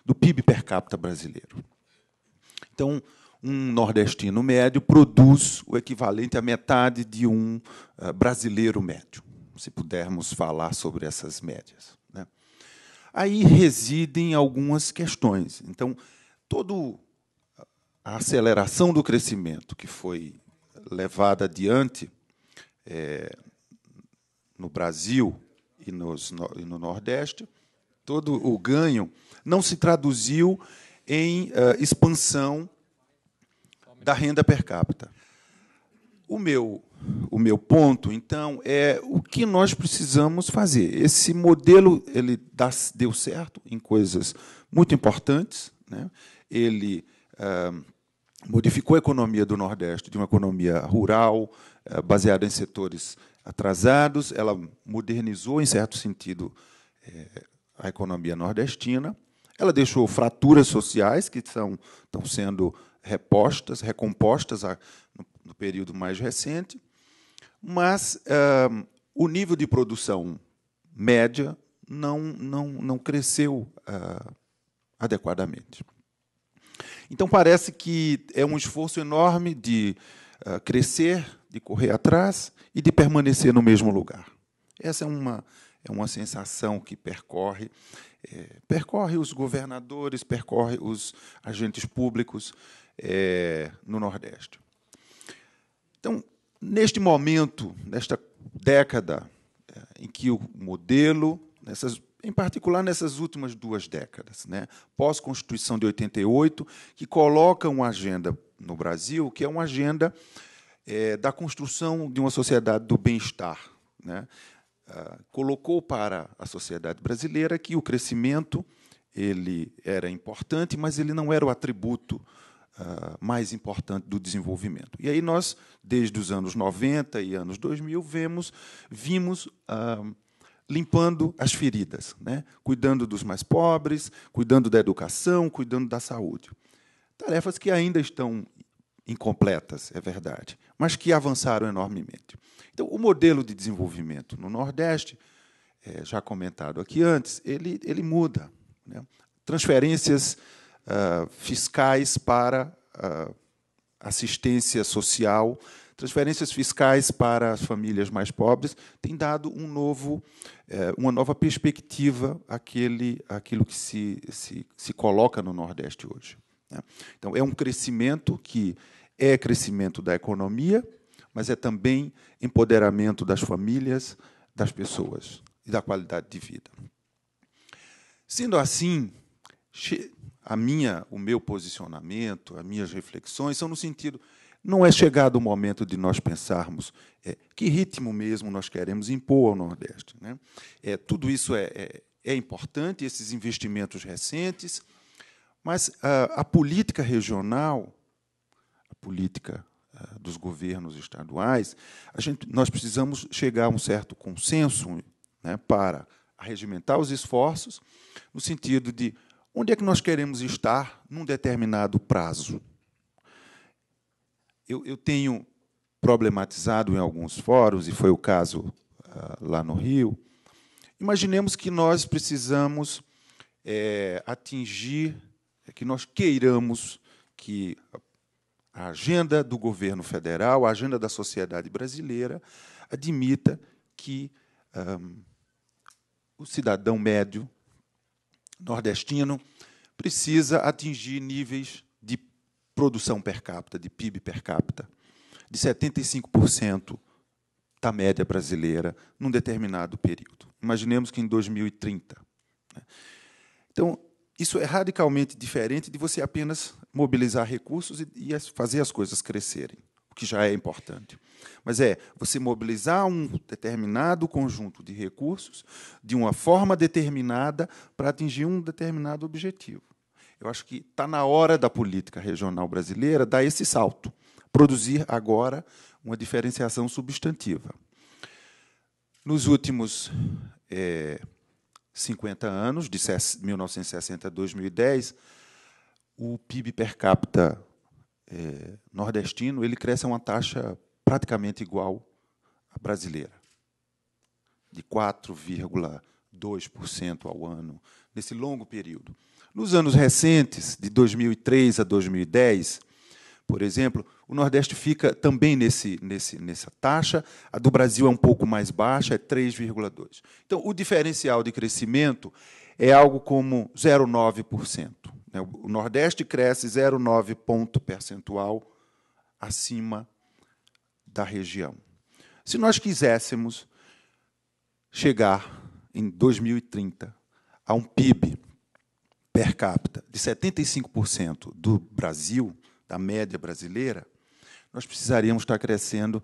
do PIB per capita brasileiro. Então, um nordestino médio produz o equivalente à metade de um brasileiro médio, se pudermos falar sobre essas médias, né? Aí residem algumas questões. Então, toda a aceleração do crescimento que foi levada adiante no Brasil e no Nordeste, todo o ganho não se traduziu em expansão da renda per capita. O meu ponto, então, é o que nós precisamos fazer. Esse modelo ele deu certo em coisas muito importantes, né? Ele modificou a economia do Nordeste de uma economia rural, baseada em setores atrasados. Ela modernizou, em certo sentido, a economia nordestina. Ela deixou fraturas sociais que estão sendo recompostas no período mais recente, mas o nível de produção média não cresceu adequadamente. Então, parece que é um esforço enorme de crescer, de correr atrás e de permanecer no mesmo lugar. Essa é uma sensação que percorre os governadores, percorre os agentes públicos no Nordeste. Então, neste momento, nesta década em que o modelo, em particular nessas últimas 2 décadas, né, pós-Constituição de 88, que coloca uma agenda no Brasil, que é uma agenda da construção de uma sociedade do bem-estar, né? Colocou para a sociedade brasileira que o crescimento ele era importante, mas ele não era o atributo mais importante do desenvolvimento. E aí nós, desde os anos 90 e anos 2000, vimos limpando as feridas, né? Cuidando dos mais pobres, cuidando da educação, cuidando da saúde. Tarefas que ainda estão incompletas, é verdade, mas que avançaram enormemente. Então, o modelo de desenvolvimento no Nordeste, já comentado aqui antes, ele muda, né? Transferências fiscais para assistência social, transferências fiscais para as famílias mais pobres, têm dado uma nova perspectiva àquilo que se coloca no Nordeste hoje, né? Então, é um crescimento que é crescimento da economia, mas é também empoderamento das famílias, das pessoas e da qualidade de vida. Sendo assim, o meu posicionamento, as minhas reflexões são no sentido, não é chegado o momento de nós pensarmos que ritmo mesmo nós queremos impor ao Nordeste, né? Tudo isso é importante, esses investimentos recentes, mas a política regional, a política dos governos estaduais, nós precisamos chegar a um certo consenso, né, para arregimentar os esforços, no sentido de onde é que nós queremos estar num determinado prazo. Eu tenho problematizado em alguns fóruns, e foi o caso lá no Rio, imaginemos que nós precisamos atingir, que nós queiramos que a agenda do governo federal, a agenda da sociedade brasileira, admita que o cidadão médio nordestino precisa atingir níveis de produção per capita, de PIB per capita, de 75% da média brasileira num determinado período. Imaginemos que em 2030. Né? Então, isso é radicalmente diferente de você apenas mobilizar recursos e fazer as coisas crescerem, o que já é importante. Mas você mobilizar um determinado conjunto de recursos de uma forma determinada para atingir um determinado objetivo. Eu acho que está na hora da política regional brasileira dar esse salto, produzir agora uma diferenciação substantiva. Nos últimos 50 anos, de 1960 a 2010, o PIB per capita nordestino ele cresce a uma taxa praticamente igual à brasileira, de 4,2% ao ano, nesse longo período. Nos anos recentes, de 2003 a 2010, por exemplo, o Nordeste fica também nessa taxa, a do Brasil é um pouco mais baixa, é 3,2%. Então, o diferencial de crescimento é algo como 0,9%. O Nordeste cresce 0,9 ponto percentual acima da região. Se nós quiséssemos chegar, em 2030, a um PIB per capita de 75% do Brasil, da média brasileira, nós precisaríamos estar crescendo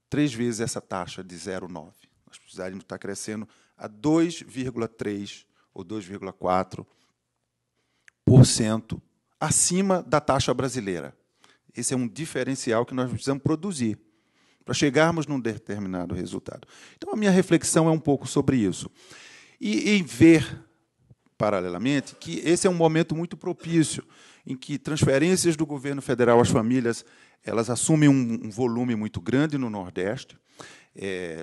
3 vezes essa taxa de 0,9. Nós precisaríamos estar crescendo a 2,3% ou 2,4% acima da taxa brasileira. Esse é um diferencial que nós precisamos produzir para chegarmos num determinado resultado. Então, a minha reflexão é um pouco sobre isso. E em ver, paralelamente, que esse é um momento muito propício, em que transferências do governo federal às famílias elas assumem um volume muito grande no Nordeste.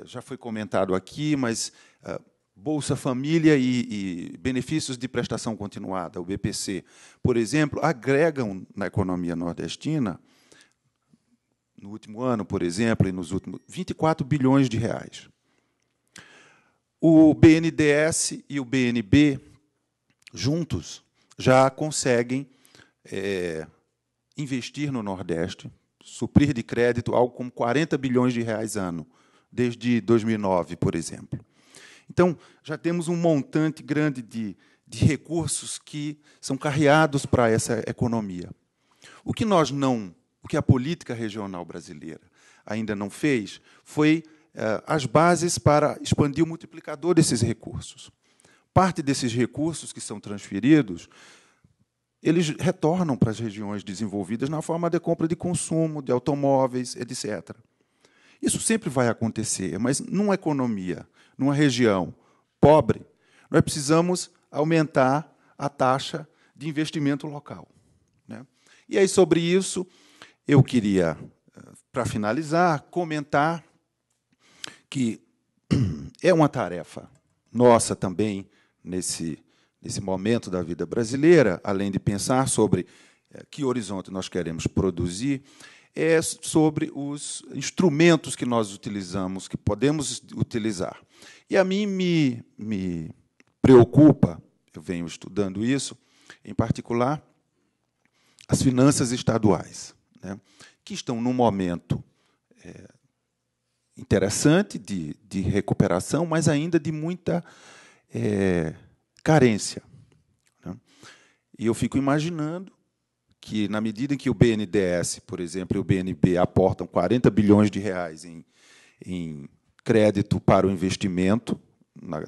Já foi comentado aqui, mas Bolsa Família e benefícios de prestação continuada, o BPC, por exemplo, agregam na economia nordestina, no último ano, por exemplo, e nos últimos 24 bilhões de reais. O BNDES e o BNB, juntos, já conseguem investir no Nordeste, suprir de crédito algo como 40 bilhões de reais ano, desde 2009, por exemplo. Então, já temos um montante grande de recursos que são carreados para essa economia. O que a política regional brasileira ainda não fez foi as bases para expandir o multiplicador desses recursos. Parte desses recursos que são transferidos, eles retornam para as regiões desenvolvidas na forma de compra de consumo, de automóveis, etc. Isso sempre vai acontecer, mas numa economia, numa região pobre, nós precisamos aumentar a taxa de investimento local. E aí, sobre isso, eu queria, para finalizar, comentar que é uma tarefa nossa também, nesse momento da vida brasileira, além de pensar sobre que horizonte nós queremos produzir, é sobre os instrumentos que nós utilizamos, que podemos utilizar. E a mim me preocupa, eu venho estudando isso, em particular, as finanças estaduais, que estão num momento interessante de recuperação, mas ainda de muita carência. E eu fico imaginando que, na medida em que o BNDES, por exemplo, e o BNB aportam 40 bilhões de reais em crédito para o investimento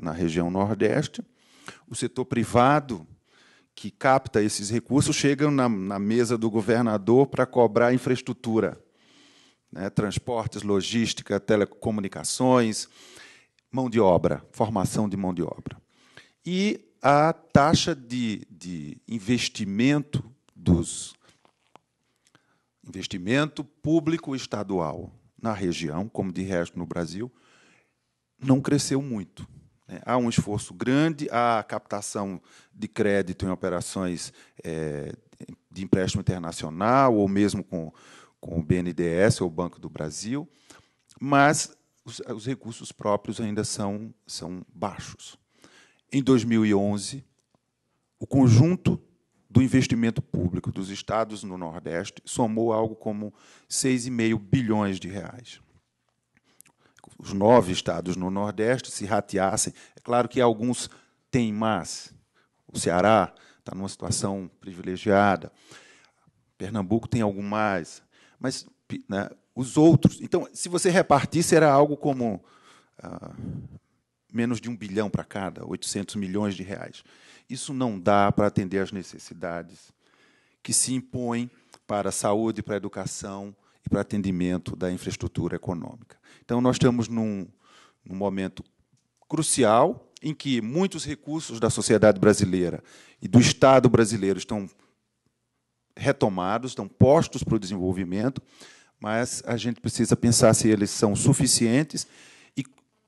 na região Nordeste, o setor privado que capta esses recursos chega na mesa do governador para cobrar infraestrutura, transportes, logística, telecomunicações, mão de obra, formação de mão de obra. E a taxa de investimento investimento público estadual na região, como de resto no Brasil, não cresceu muito. Há um esforço grande, há captação de crédito em operações de empréstimo internacional, ou mesmo com o BNDES, ou o Banco do Brasil, mas os recursos próprios ainda são baixos. Em 2011, o conjunto do investimento público dos estados no Nordeste somou algo como 6,5 bilhões de reais. Os 9 estados no Nordeste, se rateassem, é claro que alguns têm mais. O Ceará está numa situação privilegiada, Pernambuco tem algo mais, mas os outros... Então, se você repartisse, era algo como menos de 1 bilhão para cada, 800 milhões de reais. Isso não dá para atender às necessidades que se impõem para a saúde, para a educação e para o atendimento da infraestrutura econômica. Então, nós estamos num momento crucial em que muitos recursos da sociedade brasileira e do Estado brasileiro estão retomados, estão postos para o desenvolvimento, mas a gente precisa pensar se eles são suficientes e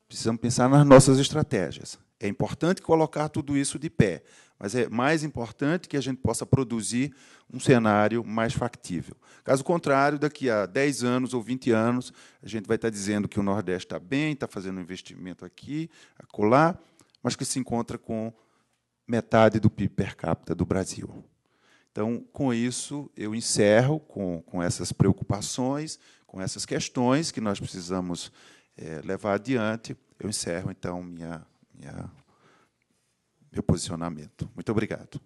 precisamos pensar nas nossas estratégias. É importante colocar tudo isso de pé, mas é mais importante que a gente possa produzir um cenário mais factível. Caso contrário, daqui a 10 anos ou 20 anos, a gente vai estar dizendo que o Nordeste está bem, está fazendo um investimento aqui, acolá, mas que se encontra com metade do PIB per capita do Brasil. Então, com isso, eu encerro com essas preocupações, com essas questões que nós precisamos levar adiante. Eu encerro, então, meu posicionamento. Muito obrigado.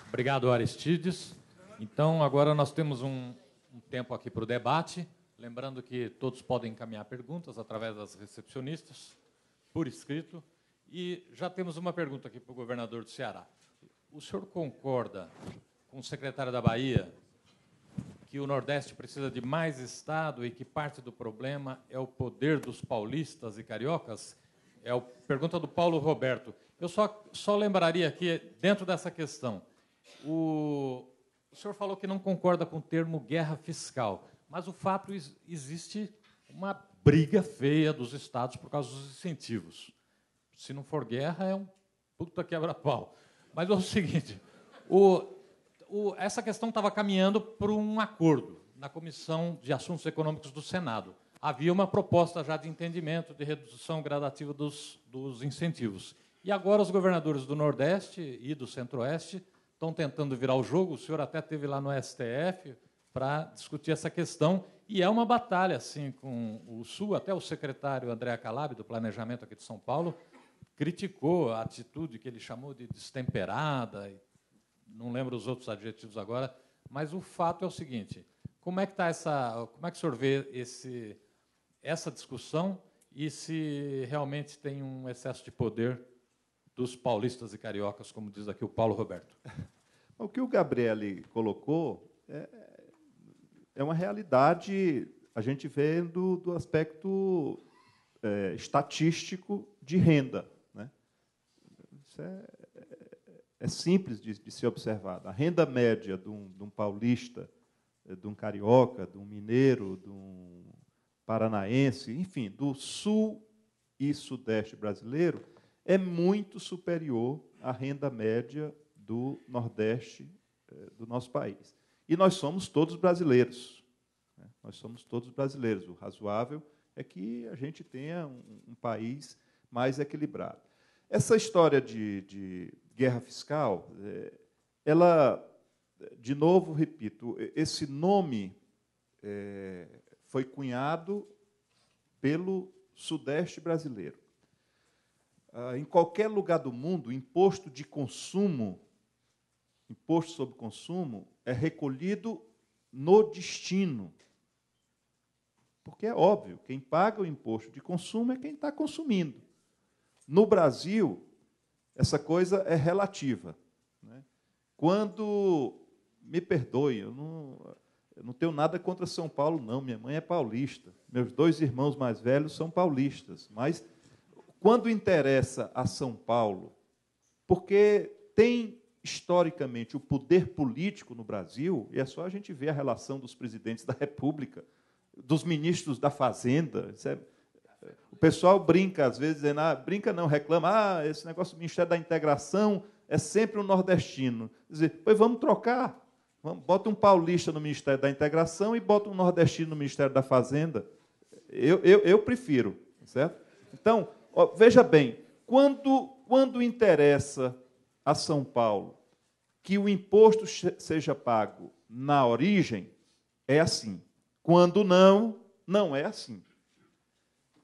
Obrigado, Aristides. Então, agora nós temos um tempo aqui para o debate. Lembrando que todos podem encaminhar perguntas através das recepcionistas, por escrito. E já temos uma pergunta aqui para o governador do Ceará. O senhor concorda com o secretário da Bahia que o Nordeste precisa de mais Estado e que parte do problema é o poder dos paulistas e cariocas? É a pergunta do Paulo Roberto. Eu só lembraria aqui, dentro dessa questão, o senhor falou que não concorda com o termo guerra fiscal, mas o fato existe uma briga feia dos Estados por causa dos incentivos. Se não for guerra, é um puta quebra-pau. Mas é o seguinte, essa questão estava caminhando para um acordo na Comissão de Assuntos Econômicos do Senado. Havia uma proposta já de entendimento de redução gradativa dos incentivos. E agora os governadores do Nordeste e do Centro-Oeste estão tentando virar o jogo. O senhor até esteve lá no STF para discutir essa questão. E é uma batalha assim, com o Sul. Até o secretário André Calab, do Planejamento aqui de São Paulo, criticou a atitude que ele chamou de destemperada, não lembro os outros adjetivos agora, mas o fato é o seguinte: como é que o senhor vê essa discussão e se realmente tem um excesso de poder dos paulistas e cariocas, como diz aqui o Paulo Roberto? O que o Gabriele colocou é uma realidade, a gente vê do aspecto estatístico de renda. Né? Isso é simples de ser observado. A renda média de um paulista, de um carioca, de um mineiro, de um paranaense, enfim, do sul e sudeste brasileiro, é muito superior à renda média do nordeste do nosso país. E nós somos todos brasileiros. Né? Nós somos todos brasileiros. O razoável é que a gente tenha um país mais equilibrado. Essa história de guerra fiscal, ela, de novo, repito, esse nome foi cunhado pelo Sudeste brasileiro. Em qualquer lugar do mundo, o imposto de consumo, imposto sobre consumo, é recolhido no destino. Porque é óbvio, quem paga o imposto de consumo é quem está consumindo. No Brasil, essa coisa é relativa. Né? Quando, me perdoe, eu não tenho nada contra São Paulo, não. Minha mãe é paulista. Meus 2 irmãos mais velhos são paulistas. Mas, quando interessa a São Paulo, porque tem, historicamente, o poder político no Brasil, e é só a gente ver a relação dos presidentes da República, dos ministros da Fazenda. O pessoal brinca, às vezes, dizendo, brinca não, reclama, esse negócio do Ministério da Integração é sempre um nordestino. Quer dizer, pois vamos trocar. Bota um paulista no Ministério da Integração e bota um nordestino no Ministério da Fazenda. Eu prefiro, certo? Então, veja bem, quando interessa a São Paulo que o imposto seja pago na origem, é assim. Quando não, não é assim.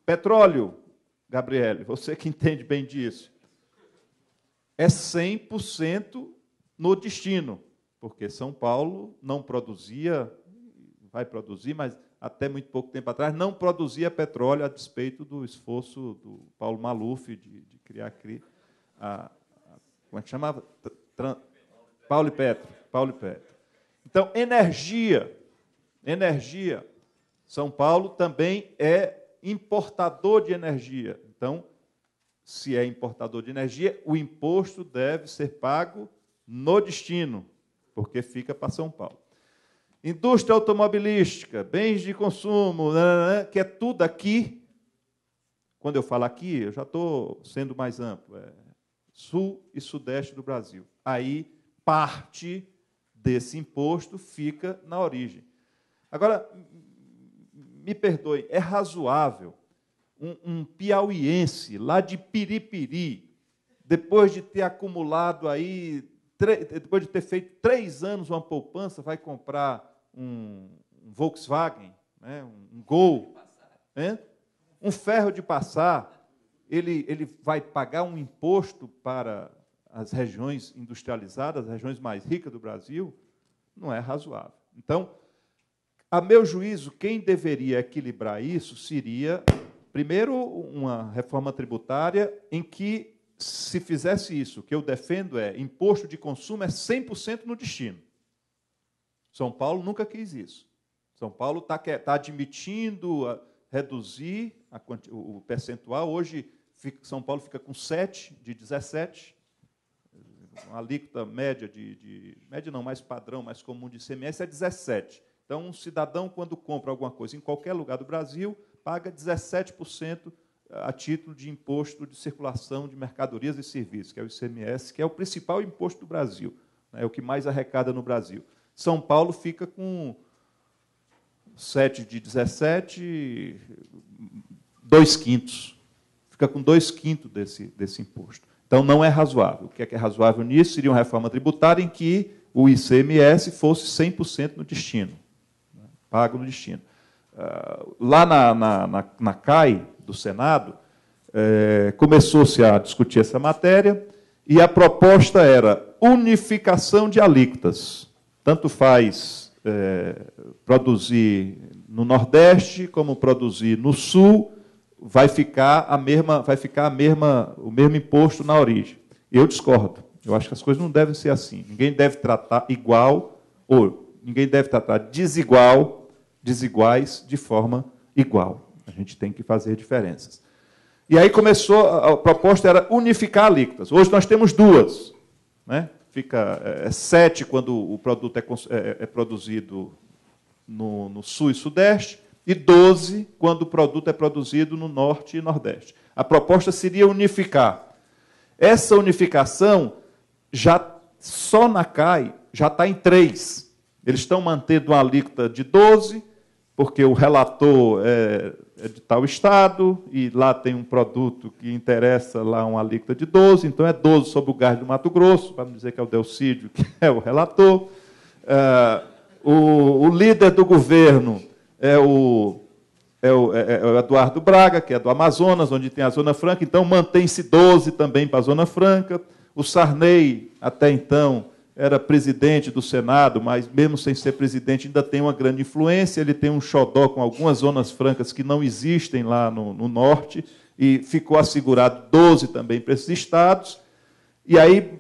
Petróleo, Gabriele, você que entende bem disso, é 100% no destino, porque São Paulo não produzia, vai produzir, mas até muito pouco tempo atrás, não produzia petróleo a despeito do esforço do Paulo Maluf de criar como é que chamava? Paulo e Petro. Então, energia. São Paulo também é importador de energia. Então, se é importador de energia, o imposto deve ser pago no destino, porque fica para São Paulo. Indústria automobilística, bens de consumo, que é tudo aqui. quando eu falo aqui, eu já estou sendo mais amplo, sul e sudeste do Brasil. Aí, parte desse imposto fica na origem. Agora, me perdoe, é razoável um piauiense lá de Piripiri, depois de ter acumulado aí, depois de ter feito 3 anos uma poupança, vai comprar um Volkswagen, né, um Gol, né, um ferro de passar, ele vai pagar um imposto para as regiões industrializadas, as regiões mais ricas do Brasil? Não é razoável. Então, a meu juízo, quem deveria equilibrar isso seria, primeiro, uma reforma tributária em que, se fizesse isso, o que eu defendo é imposto de consumo é 100% no destino. São Paulo nunca quis isso. São Paulo está admitindo reduzir o percentual. Hoje, São Paulo fica com 7 de 17, uma alíquota média média não, mais padrão, mais comum de ICMS é 17. Então, um cidadão, quando compra alguma coisa em qualquer lugar do Brasil, paga 17% a título de imposto de circulação de mercadorias e serviços, que é o ICMS, que é o principal imposto do Brasil, é o que mais arrecada no Brasil. São Paulo fica com 7 de 17, 2/5. Fica com 2/5 desse imposto. Então, não é razoável. O que é razoável nisso? Seria uma reforma tributária em que o ICMS fosse 100% no destino, pago no destino. Lá na CAI do Senado, começou-se a discutir essa matéria e a proposta era unificação de alíquotas. Tanto faz produzir no Nordeste como produzir no Sul, vai ficar o mesmo imposto na origem. Eu discordo. Eu acho que as coisas não devem ser assim. Ninguém deve tratar igual ou ninguém deve tratar desiguais de forma igual. A gente tem que fazer diferenças. E aí a proposta era unificar alíquotas. Hoje nós temos 2, né? Fica 7 quando o produto é produzido no Sul e Sudeste, e 12 quando o produto é produzido no Norte e Nordeste. A proposta seria unificar. Essa unificação, só na CAI, já está em 3. Eles estão mantendo uma alíquota de 12, porque o relator é de tal estado, e lá tem um produto que interessa lá uma alíquota de 12, então é 12 sobre o gás do Mato Grosso, para não dizer que é o Delcídio, que é o relator. O líder do governo é o Eduardo Braga, que é do Amazonas, onde tem a Zona Franca, então mantém-se 12 também para a Zona Franca. O Sarney, até então, era presidente do Senado, mas, mesmo sem ser presidente, ainda tem uma grande influência. Ele tem um xodó com algumas zonas francas que não existem lá no Norte, e ficou assegurado 12 também para esses estados, e aí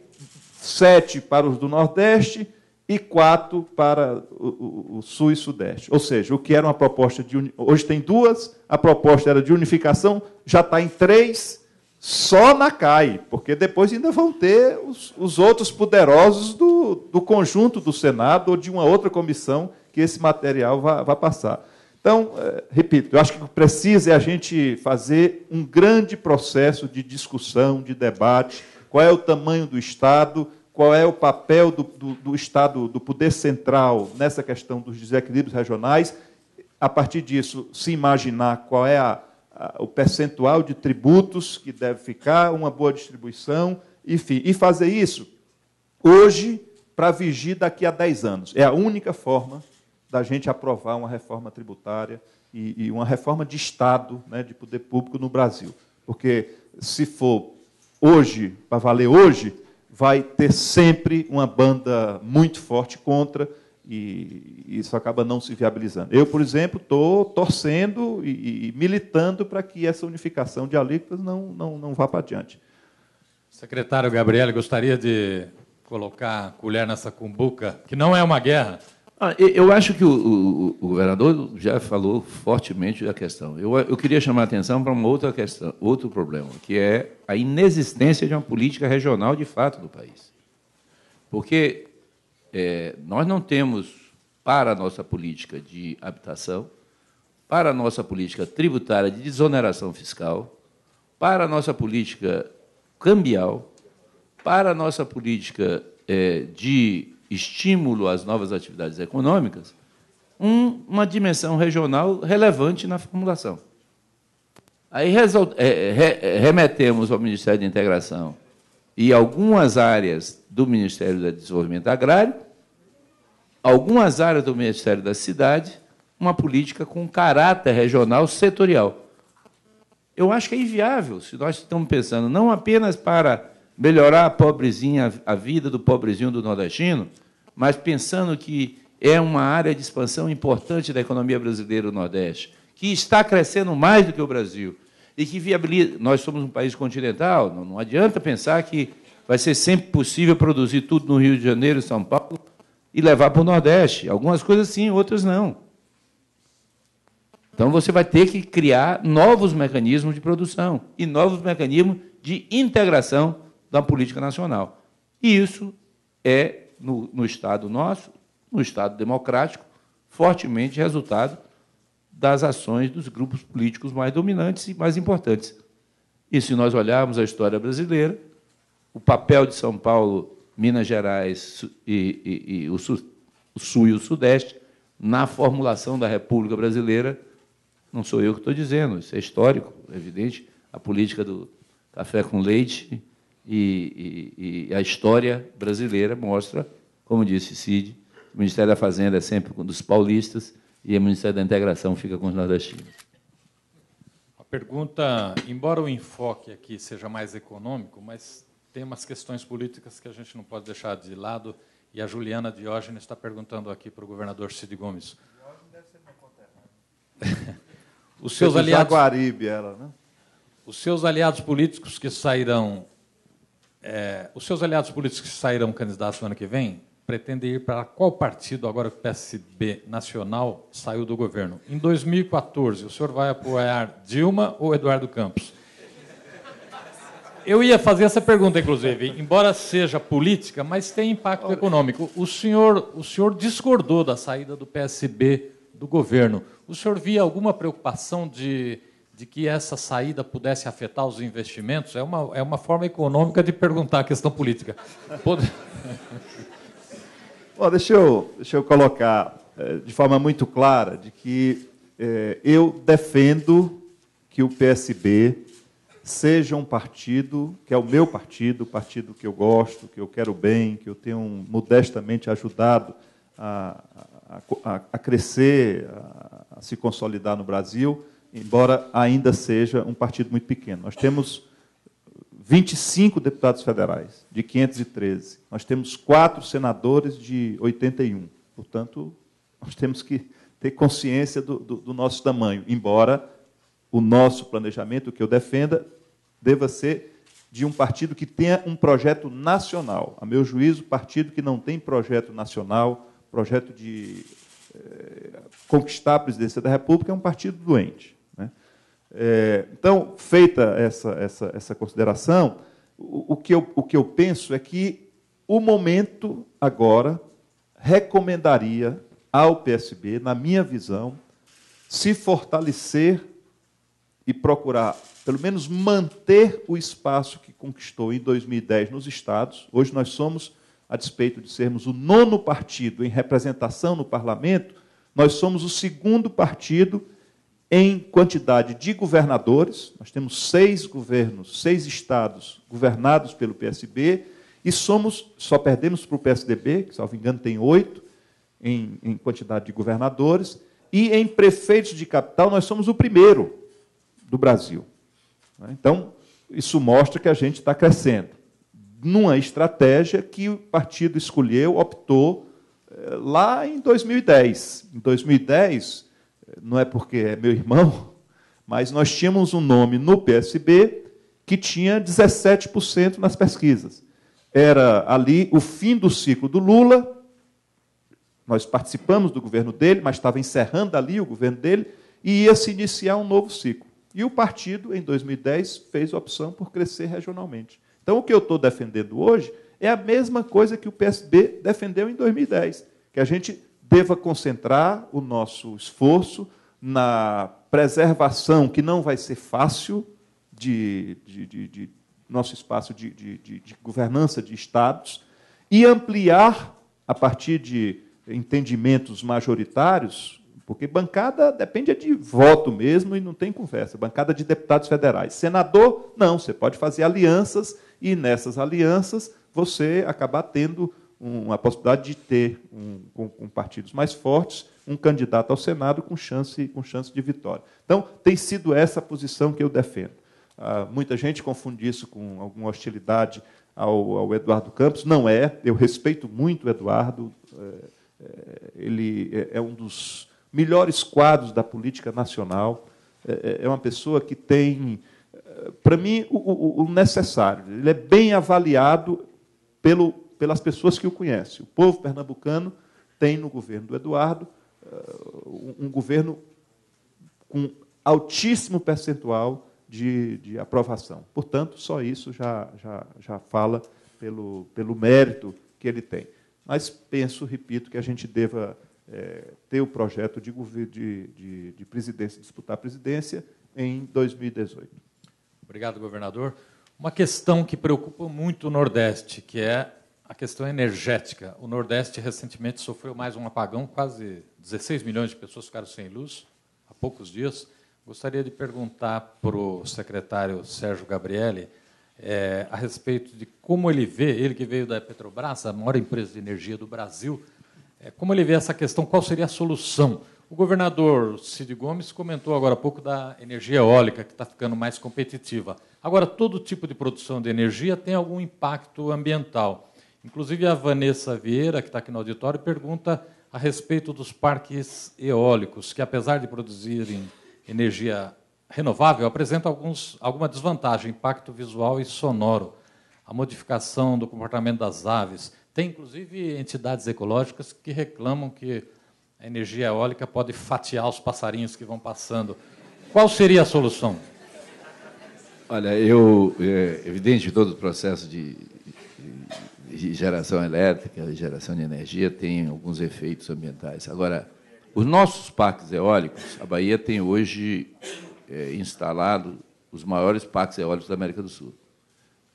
7 para os do Nordeste e 4 para o Sul e Sudeste. Ou seja, o que era uma proposta de... Hoje tem 2, a proposta era de unificação, já está em 3, só na CAI, porque depois ainda vão ter os outros poderosos do conjunto do Senado ou de uma outra comissão que esse material vai passar. Então, repito, eu acho que o que precisa é a gente fazer um grande processo de discussão, de debate, qual é o tamanho do Estado, qual é o papel do Estado, do poder central nessa questão dos desequilíbrios regionais, a partir disso, se imaginar qual é o percentual de tributos que deve ficar, uma boa distribuição, enfim, e fazer isso hoje para vigir daqui a 10 anos. É a única forma da gente aprovar uma reforma tributária e uma reforma de Estado, né, de poder público no Brasil. Porque, se for hoje, para valer hoje, vai ter sempre uma banda muito forte contra, e isso acaba não se viabilizando. Eu, por exemplo, estou torcendo e militando para que essa unificação de alíquotas não vá para adiante. Secretário Gabriel, gostaria de colocar a colher nessa cumbuca, que não é uma guerra. Eu acho que o governador já falou fortemente da questão. Eu queria chamar a atenção para uma outra questão, outro problema, que é a inexistência de uma política regional de fato do país. Porque nós não temos, para a nossa política de habitação, para a nossa política tributária de desoneração fiscal, para a nossa política cambial, para a nossa política de estímulo às novas atividades econômicas, uma dimensão regional relevante na formulação. Aí remetemos ao Ministério da Integração e algumas áreas do Ministério do Desenvolvimento Agrário, algumas áreas do Ministério da Cidade, uma política com caráter regional setorial. Eu acho que é inviável, se nós estamos pensando não apenas para melhorar a vida do pobrezinho do nordestino, mas pensando que é uma área de expansão importante da economia brasileira do Nordeste, que está crescendo mais do que o Brasil, e que viabiliza... Nós somos um país continental, não adianta pensar que vai ser sempre possível produzir tudo no Rio de Janeiro e São Paulo e levar para o Nordeste. Algumas coisas sim, outras não. Então, você vai ter que criar novos mecanismos de produção e novos mecanismos de integração da política nacional. E isso é, no Estado nosso, no Estado democrático, fortemente resultado das ações dos grupos políticos mais dominantes e mais importantes. E, se nós olharmos a história brasileira, o papel de São Paulo, Minas Gerais e o Sul e o Sudeste, na formulação da República Brasileira, não sou eu que estou dizendo, isso é histórico, é evidente, a política do café com leite e a história brasileira mostra, como disse Cid, o Ministério da Fazenda é sempre dos paulistas e o Ministério da Integração fica com os nordestinos. A pergunta, embora o enfoque aqui seja mais econômico, mas tem umas questões políticas que a gente não pode deixar de lado, e a Juliana Diógenes está perguntando aqui para o governador Cid Gomes. Diógenes deve ser meu conterrâneo. Os seus aliados, Jaguaribe, ela, né? Os seus aliados políticos que sairão, candidatos no ano que vem, pretendem ir para qual partido agora que o PSB nacional saiu do governo? Em 2014, o senhor vai apoiar Dilma ou Eduardo Campos? Eu ia fazer essa pergunta, inclusive, embora seja política, mas tem impacto econômico. O senhor discordou da saída do PSB do governo. O senhor via alguma preocupação de que essa saída pudesse afetar os investimentos? É uma forma econômica de perguntar a questão política. Bom, deixa eu colocar de forma muito clara de que eu defendo que o PSB seja um partido, que é o meu partido, o partido que eu gosto, que eu quero bem, que eu tenho modestamente ajudado a crescer, a se consolidar no Brasil, embora ainda seja um partido muito pequeno. Nós temos 25 deputados federais, de 513. Nós temos 4 senadores de 81. Portanto, nós temos que ter consciência do nosso tamanho, embora o nosso planejamento, o que eu defenda, deva ser de um partido que tenha um projeto nacional. A meu juízo, partido que não tem projeto nacional, projeto de conquistar a presidência da República, é um partido doente, né? Então, feita essa consideração, o que eu penso é que o momento, agora, recomendaria ao PSB, na minha visão, se fortalecer e procurar, pelo menos, manter o espaço que conquistou em 2010 nos estados. Hoje nós somos, a despeito de sermos o 9º partido em representação no parlamento, nós somos o 2º partido em quantidade de governadores. Nós temos 6 governos, 6 estados governados pelo PSB, e só perdemos para o PSDB, que, salvo engano, tem 8 em quantidade de governadores, e em prefeitos de capital nós somos o 1º do Brasil. Então, isso mostra que a gente está crescendo numa estratégia que o partido escolheu, optou, lá em 2010. Em 2010, não é porque é meu irmão, mas nós tínhamos um nome no PSB que tinha 17% nas pesquisas. Era ali o fim do ciclo do Lula, nós participamos do governo dele, mas estava encerrando ali o governo dele, e ia se iniciar um novo ciclo. E o partido, em 2010, fez a opção por crescer regionalmente. Então, o que eu estou defendendo hoje é a mesma coisa que o PSB defendeu em 2010, que a gente deva concentrar o nosso esforço na preservação, que não vai ser fácil, nosso espaço de governança de estados e ampliar, a partir de entendimentos majoritários, porque bancada depende de voto mesmo e não tem conversa, bancada de deputados federais. Senador, não, você pode fazer alianças e, nessas alianças, você acabar tendo a possibilidade de ter, com partidos mais fortes, um candidato ao Senado com chance de vitória. Então, tem sido essa a posição que eu defendo. Muita gente confunde isso com alguma hostilidade ao Eduardo Campos. Não é. Eu respeito muito o Eduardo. Ele é um dos melhores quadros da política nacional. É uma pessoa que tem, para mim, o necessário. Ele é bem avaliado pelas pessoas que o conhecem. O povo pernambucano tem no governo do Eduardo um governo com altíssimo percentual de aprovação. Portanto, só isso já fala pelo mérito que ele tem. Mas penso, repito, que a gente deva ter o projeto de presidência, disputar a presidência em 2018. Obrigado, governador. Uma questão que preocupa muito o Nordeste, que é a questão energética. O Nordeste recentemente sofreu mais um apagão, quase 16 milhões de pessoas ficaram sem luz há poucos dias. Gostaria de perguntar para o secretário Sérgio Gabrielli a respeito de como ele vê, ele que veio da Petrobras, a maior empresa de energia do Brasil, como ele vê essa questão, qual seria a solução? O governador Cid Gomes comentou agora há pouco da energia eólica, que está ficando mais competitiva. Agora, todo tipo de produção de energia tem algum impacto ambiental. Inclusive, a Vanessa Vieira, que está aqui no auditório, pergunta a respeito dos parques eólicos, que, apesar de produzirem energia renovável, apresentam alguma desvantagem, impacto visual e sonoro, a modificação do comportamento das aves. Tem, inclusive, entidades ecológicas que reclamam que a energia eólica pode fatiar os passarinhos que vão passando. Qual seria a solução? Olha, evidente que todo o processo de geração elétrica, de geração de energia, tem alguns efeitos ambientais. Agora, os nossos parques eólicos, a Bahia tem hoje instalado os maiores parques eólicos da América do Sul.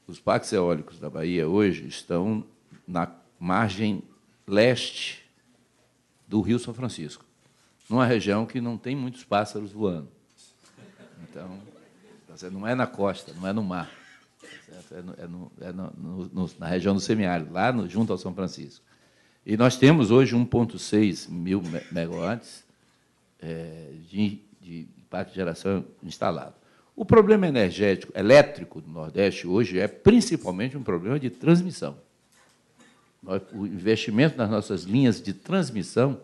Os parques eólicos da Bahia hoje estão na margem leste do Rio São Francisco, numa região que não tem muitos pássaros voando. Então, não é na costa, não é no mar. Na região do semiárido, lá junto ao São Francisco. E nós temos hoje 1,6 mil megawatts de parque de geração instalado. O problema elétrico do Nordeste hoje é principalmente um problema de transmissão. O investimento nas nossas linhas de transmissão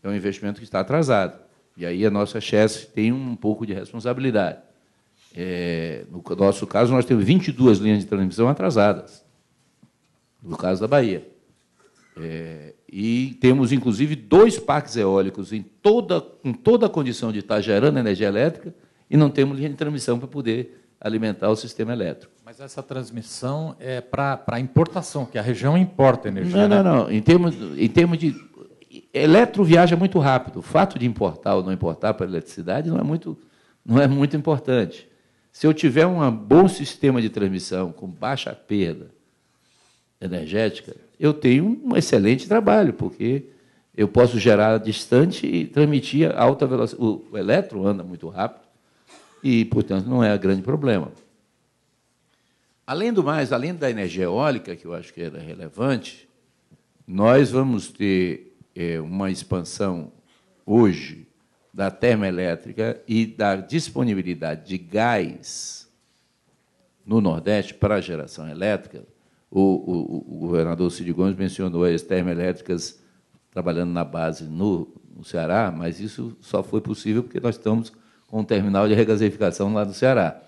é um investimento que está atrasado. E aí a nossa CHESF tem um pouco de responsabilidade. No nosso caso, nós temos 22 linhas de transmissão atrasadas, no caso da Bahia. E temos, inclusive, 2 parques eólicos com toda a condição de estar gerando energia elétrica e não temos linha de transmissão para poder alimentar o sistema elétrico. Mas essa transmissão é para importação, que a região importa energia. Não. Em termos de... Eletro viaja muito rápido. O fato de importar ou não importar para a eletricidade não é muito importante. Se eu tiver um bom sistema de transmissão com baixa perda energética, eu tenho um excelente trabalho, porque eu posso gerar distante e transmitir a alta velocidade. O eletro anda muito rápido e, portanto, não é grande problema. Além do mais, além da energia eólica, que eu acho que era relevante, nós vamos ter uma expansão hoje da termoelétrica e da disponibilidade de gás no Nordeste para a geração elétrica. O governador Cid Gomes mencionou as termoelétricas trabalhando na base no Ceará, mas isso só foi possível porque nós estamos com um terminal de regasificação lá do Ceará.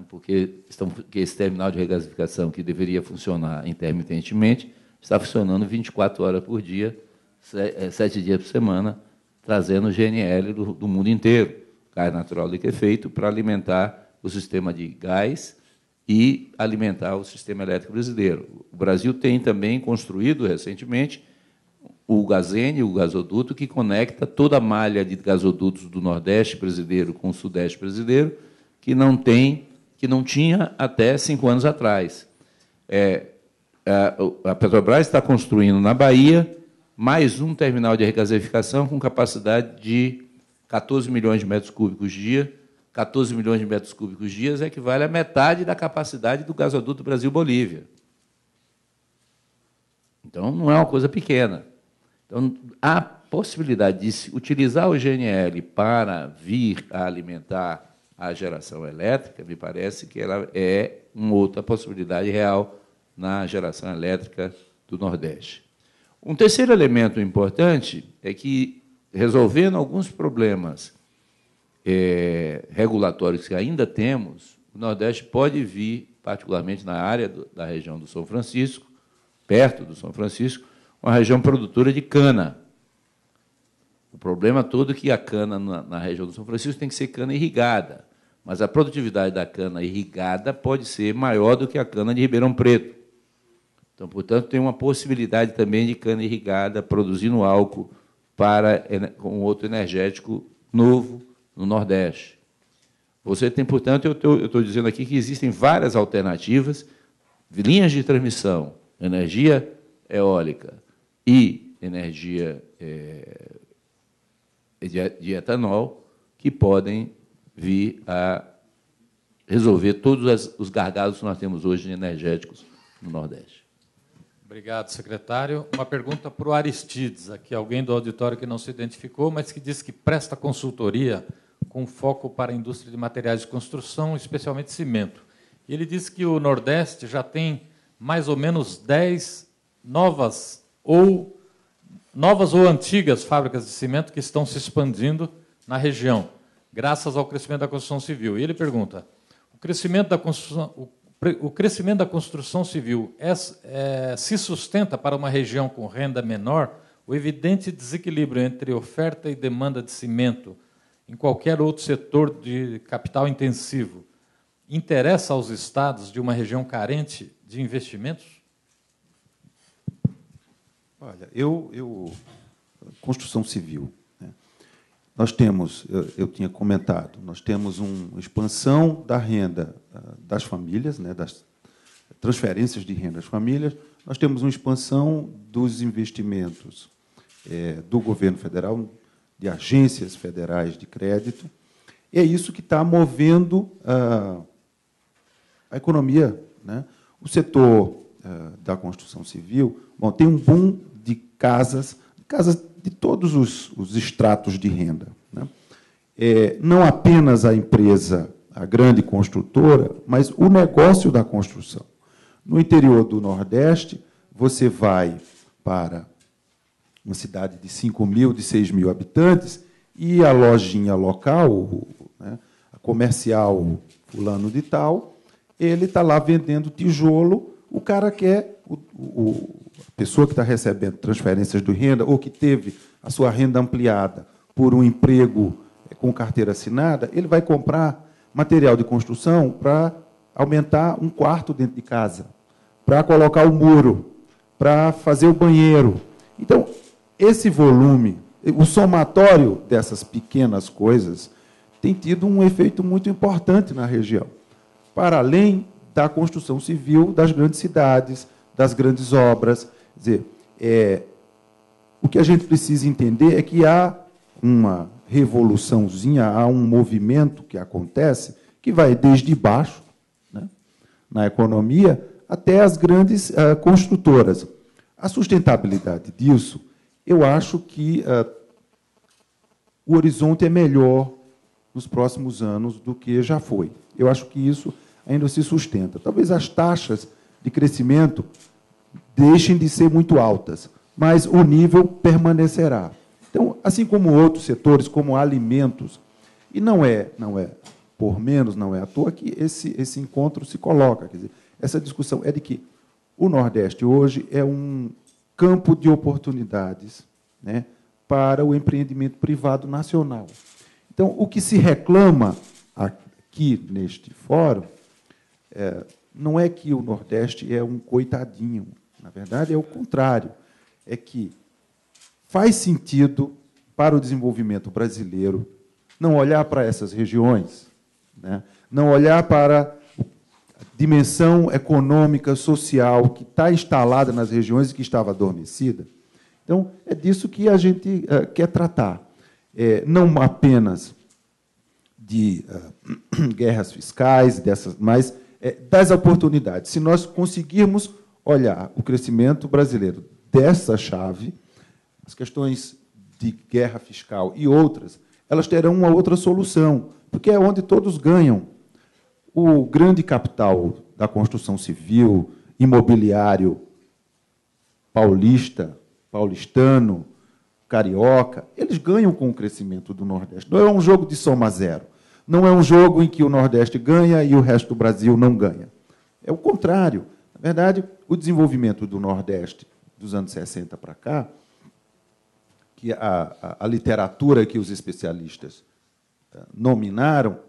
Porque esse terminal de regasificação, que deveria funcionar intermitentemente, está funcionando 24 horas por dia, 7 dias por semana, trazendo GNL do mundo inteiro, gás natural liquefeito, para alimentar o sistema de gás e alimentar o sistema elétrico brasileiro. O Brasil tem também construído, recentemente, o Gazene, o gasoduto, que conecta toda a malha de gasodutos do Nordeste brasileiro com o Sudeste brasileiro, que não tinha até 5 anos atrás. A Petrobras está construindo na Bahia mais um terminal de regasificação com capacidade de 14 milhões de metros cúbicos dia. 14 milhões de metros cúbicos dia equivale a metade da capacidade do gasoduto Brasil-Bolívia. Então, não é uma coisa pequena. Então, a possibilidade de se utilizar o GNL para vir a alimentar a geração elétrica, me parece que ela é uma outra possibilidade real na geração elétrica do Nordeste. Um terceiro elemento importante é que, resolvendo alguns problemas regulatórios que ainda temos, o Nordeste pode vir, particularmente na área da região do São Francisco, perto do São Francisco, uma região produtora de cana. O problema todo é que a cana na região do São Francisco tem que ser cana irrigada, mas a produtividade da cana irrigada pode ser maior do que a cana de Ribeirão Preto. Então, portanto, tem uma possibilidade também de cana irrigada produzindo álcool com outro energético novo no Nordeste. Você tem, portanto, eu estou dizendo aqui que existem várias alternativas, linhas de transmissão, energia eólica e energia de etanol, que podem vir a resolver todos os gargalos que nós temos hoje energéticos no Nordeste. Obrigado, secretário. Uma pergunta para o Aristides, aqui alguém do auditório que não se identificou, mas que disse que presta consultoria com foco para a indústria de materiais de construção, especialmente cimento. E ele disse que o Nordeste já tem mais ou menos 10 novas ou antigas fábricas de cimento que estão se expandindo na região, graças ao crescimento da construção civil. E ele pergunta, o crescimento da construção civil se sustenta para uma região com renda menor o evidente desequilíbrio entre oferta e demanda de cimento em qualquer outro setor de capital intensivo interessa aos estados de uma região carente de investimentos? Olha, construção civil, né? Nós temos, eu tinha comentado, nós temos uma expansão da renda das famílias, né, das transferências de renda às famílias, nós temos uma expansão dos investimentos do governo federal, de agências federais de crédito, e é isso que está movendo a economia, né? O setor da construção civil, bom, tem um boom de casas de todos os estratos de renda, né? Não apenas a empresa, a grande construtora, mas o negócio da construção. No interior do Nordeste, você vai para uma cidade de 5.000, de 6.000 habitantes, e a lojinha local, né, a comercial fulano de tal, ele está lá vendendo tijolo, o cara quer, a pessoa que está recebendo transferências de renda, ou que teve a sua renda ampliada por um emprego com carteira assinada, ele vai comprar material de construção para aumentar um quarto dentro de casa, para colocar o muro, para fazer o banheiro. Então, esse volume, o somatório dessas pequenas coisas, tem tido um efeito muito importante na região, para além da construção civil das grandes cidades, das grandes obras. Quer dizer, o que a gente precisa entender é que há uma revoluçãozinha, há um movimento que acontece, que vai desde baixo, né, na economia, até as grandes construtoras. A sustentabilidade disso, eu acho que o horizonte é melhor nos próximos anos do que já foi. Eu acho que isso ainda se sustenta. Talvez as taxas de crescimento deixem de ser muito altas, mas o nível permanecerá. Então, assim como outros setores, como alimentos, e não é por menos, não é à toa que esse encontro se coloca. Quer dizer, essa discussão é de que o Nordeste hoje é um campo de oportunidades, né, para o empreendimento privado nacional. Então, o que se reclama aqui neste fórum não é que o Nordeste é um coitadinho. Na verdade, é o contrário. É que faz sentido para o desenvolvimento brasileiro não olhar para essas regiões, né, não olhar para a dimensão econômica, social, que está instalada nas regiões e que estava adormecida. Então, é disso que a gente quer tratar. Não apenas de guerras fiscais, mas das oportunidades. Se nós conseguirmos olhar o crescimento brasileiro dessa chave, as questões de guerra fiscal e outras, elas terão uma outra solução, porque é onde todos ganham. O grande capital da construção civil, imobiliário paulistano, carioca, eles ganham com o crescimento do Nordeste. Não é um jogo de soma zero. Não é um jogo em que o Nordeste ganha e o resto do Brasil não ganha. É o contrário. Na verdade, o desenvolvimento do Nordeste dos anos 60 para cá, que a literatura que os especialistas nominaram,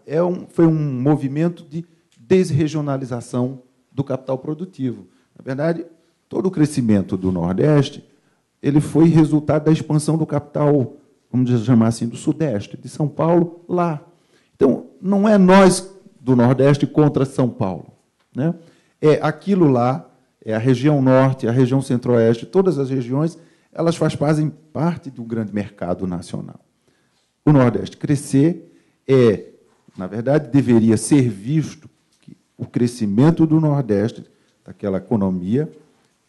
foi um movimento de desregionalização do capital produtivo. Na verdade, todo o crescimento do Nordeste ele foi resultado da expansão do capital, vamos chamar assim, do Sudeste, de São Paulo, lá. Então, não é nós do Nordeste contra São Paulo, né? É aquilo lá, é a região Norte, a região Centro-Oeste, todas as regiões, elas fazem parte do grande mercado nacional. O Nordeste crescer na verdade, deveria ser visto que o crescimento do Nordeste, daquela economia,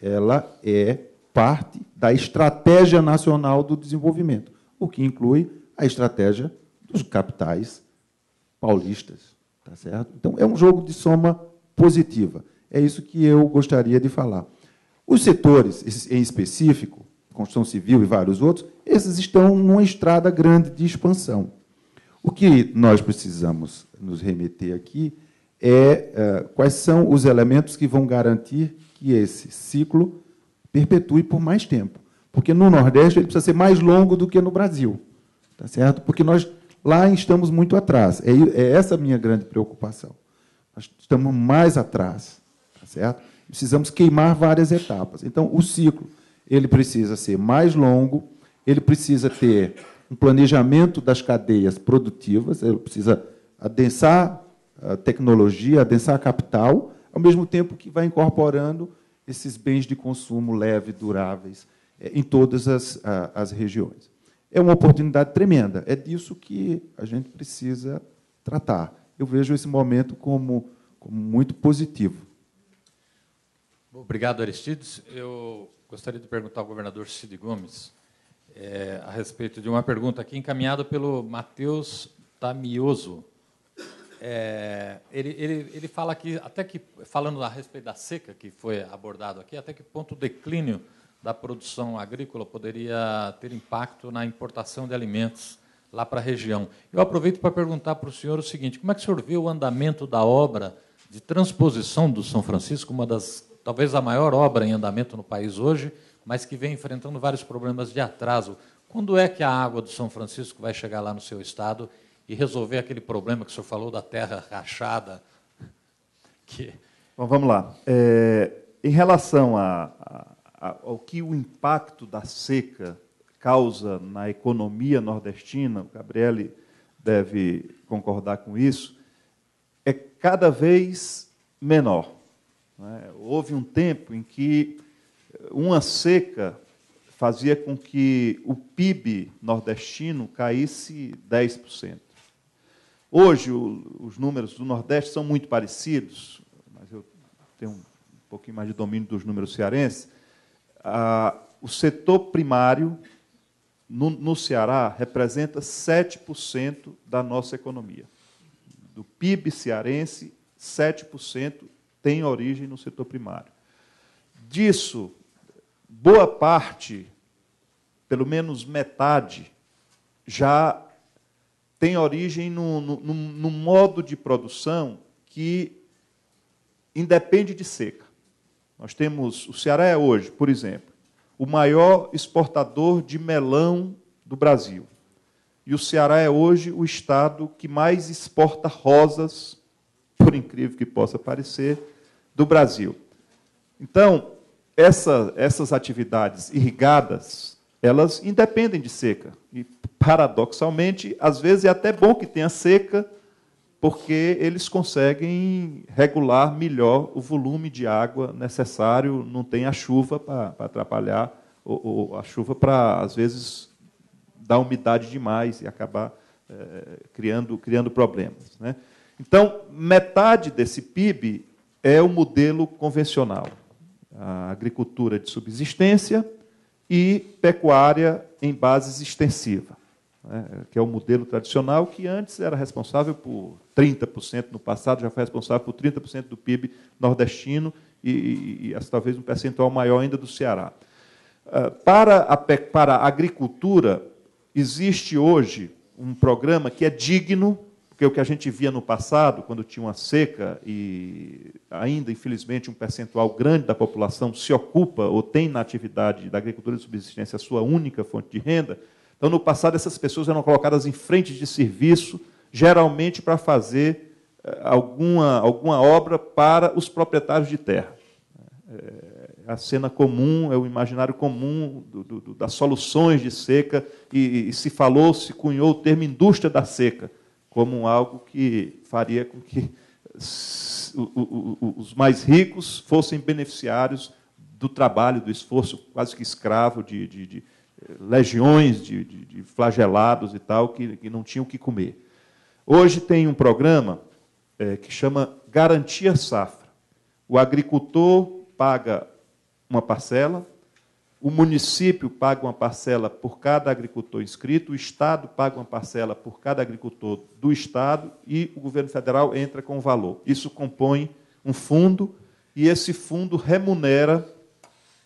ela é parte da estratégia nacional do desenvolvimento, o que inclui a estratégia dos capitais paulistas. Tá certo? Então, é um jogo de soma positiva. É isso que eu gostaria de falar. Os setores, em específico, construção civil e vários outros, esses estão numa estrada grande de expansão. O que nós precisamos nos remeter aqui quais são os elementos que vão garantir que esse ciclo perpetue por mais tempo. Porque no Nordeste ele precisa ser mais longo do que no Brasil. Tá certo? Porque nós lá estamos muito atrás. É essa a minha grande preocupação. Nós estamos mais atrás. Tá certo? Precisamos queimar várias etapas. Então, o ciclo ele precisa ser mais longo, ele precisa ter um planejamento das cadeias produtivas, ele precisa adensar a tecnologia, adensar a capital, ao mesmo tempo que vai incorporando esses bens de consumo leve, duráveis, em todas as regiões. É uma oportunidade tremenda, é disso que a gente precisa tratar. Eu vejo esse momento como muito positivo. Obrigado, Aristides. Eu gostaria de perguntar ao governador Cid Gomes a respeito de uma pergunta aqui encaminhada pelo Matheus Tamioso. Ele fala aqui, falando a respeito da seca que foi abordado aqui, até que ponto o declínio da produção agrícola poderia ter impacto na importação de alimentos lá para a região. Eu aproveito para perguntar para o senhor o seguinte: como é que o senhor vê o andamento da obra de transposição do São Francisco, uma das, talvez a maior obra em andamento no país hoje, mas que vem enfrentando vários problemas de atraso? Quando é que a água do São Francisco vai chegar lá no seu estado e resolver aquele problema que o senhor falou da terra rachada? Bom, vamos lá. Em relação ao que o impacto da seca causa na economia nordestina, o Gabriele deve concordar com isso, é cada vez menor. Houve um tempo em que uma seca fazia com que o PIB nordestino caísse 10%. Hoje, os números do Nordeste são muito parecidos, mas eu tenho um pouquinho mais de domínio dos números cearenses. O setor primário, no Ceará, representa 7% da nossa economia. Do PIB cearense, 7% tem origem no setor primário. Disso, boa parte, pelo menos metade, já tem origem num modo de produção que independe de seca. Nós temos, o Ceará é hoje, por exemplo, o maior exportador de melão do Brasil. E o Ceará é hoje o estado que mais exporta rosas, por incrível que possa parecer, do Brasil. Então, essas atividades irrigadas, elas independem de seca. E, paradoxalmente, às vezes é até bom que tenha seca porque eles conseguem regular melhor o volume de água necessário, não tem a chuva para atrapalhar, ou a chuva para, às vezes, dar umidade demais e acabar criando problemas, né? Então, metade desse PIB é o modelo convencional, a agricultura de subsistência e pecuária em bases extensiva, né, que é o modelo tradicional, que antes era responsável por 30%, no passado já foi responsável por 30% do PIB nordestino e talvez um percentual maior ainda do Ceará. Para a agricultura, existe hoje um programa que é digno, porque o que a gente via no passado, quando tinha uma seca, e ainda, infelizmente, um percentual grande da população se ocupa ou tem na atividade da agricultura de subsistência a sua única fonte de renda. Então, no passado, essas pessoas eram colocadas em frente de serviço, geralmente para fazer alguma obra para os proprietários de terra. A cena comum, é o imaginário comum das soluções de seca, e se cunhou o termo indústria da seca, como algo que faria com que os mais ricos fossem beneficiários do trabalho, do esforço quase que escravo de legiões de flagelados e tal, que não tinham o que comer. Hoje tem um programa que chama Garantia Safra. O agricultor paga uma parcela, o município paga uma parcela por cada agricultor inscrito, o Estado paga uma parcela por cada agricultor do Estado e o governo federal entra com o valor. Isso compõe um fundo e esse fundo remunera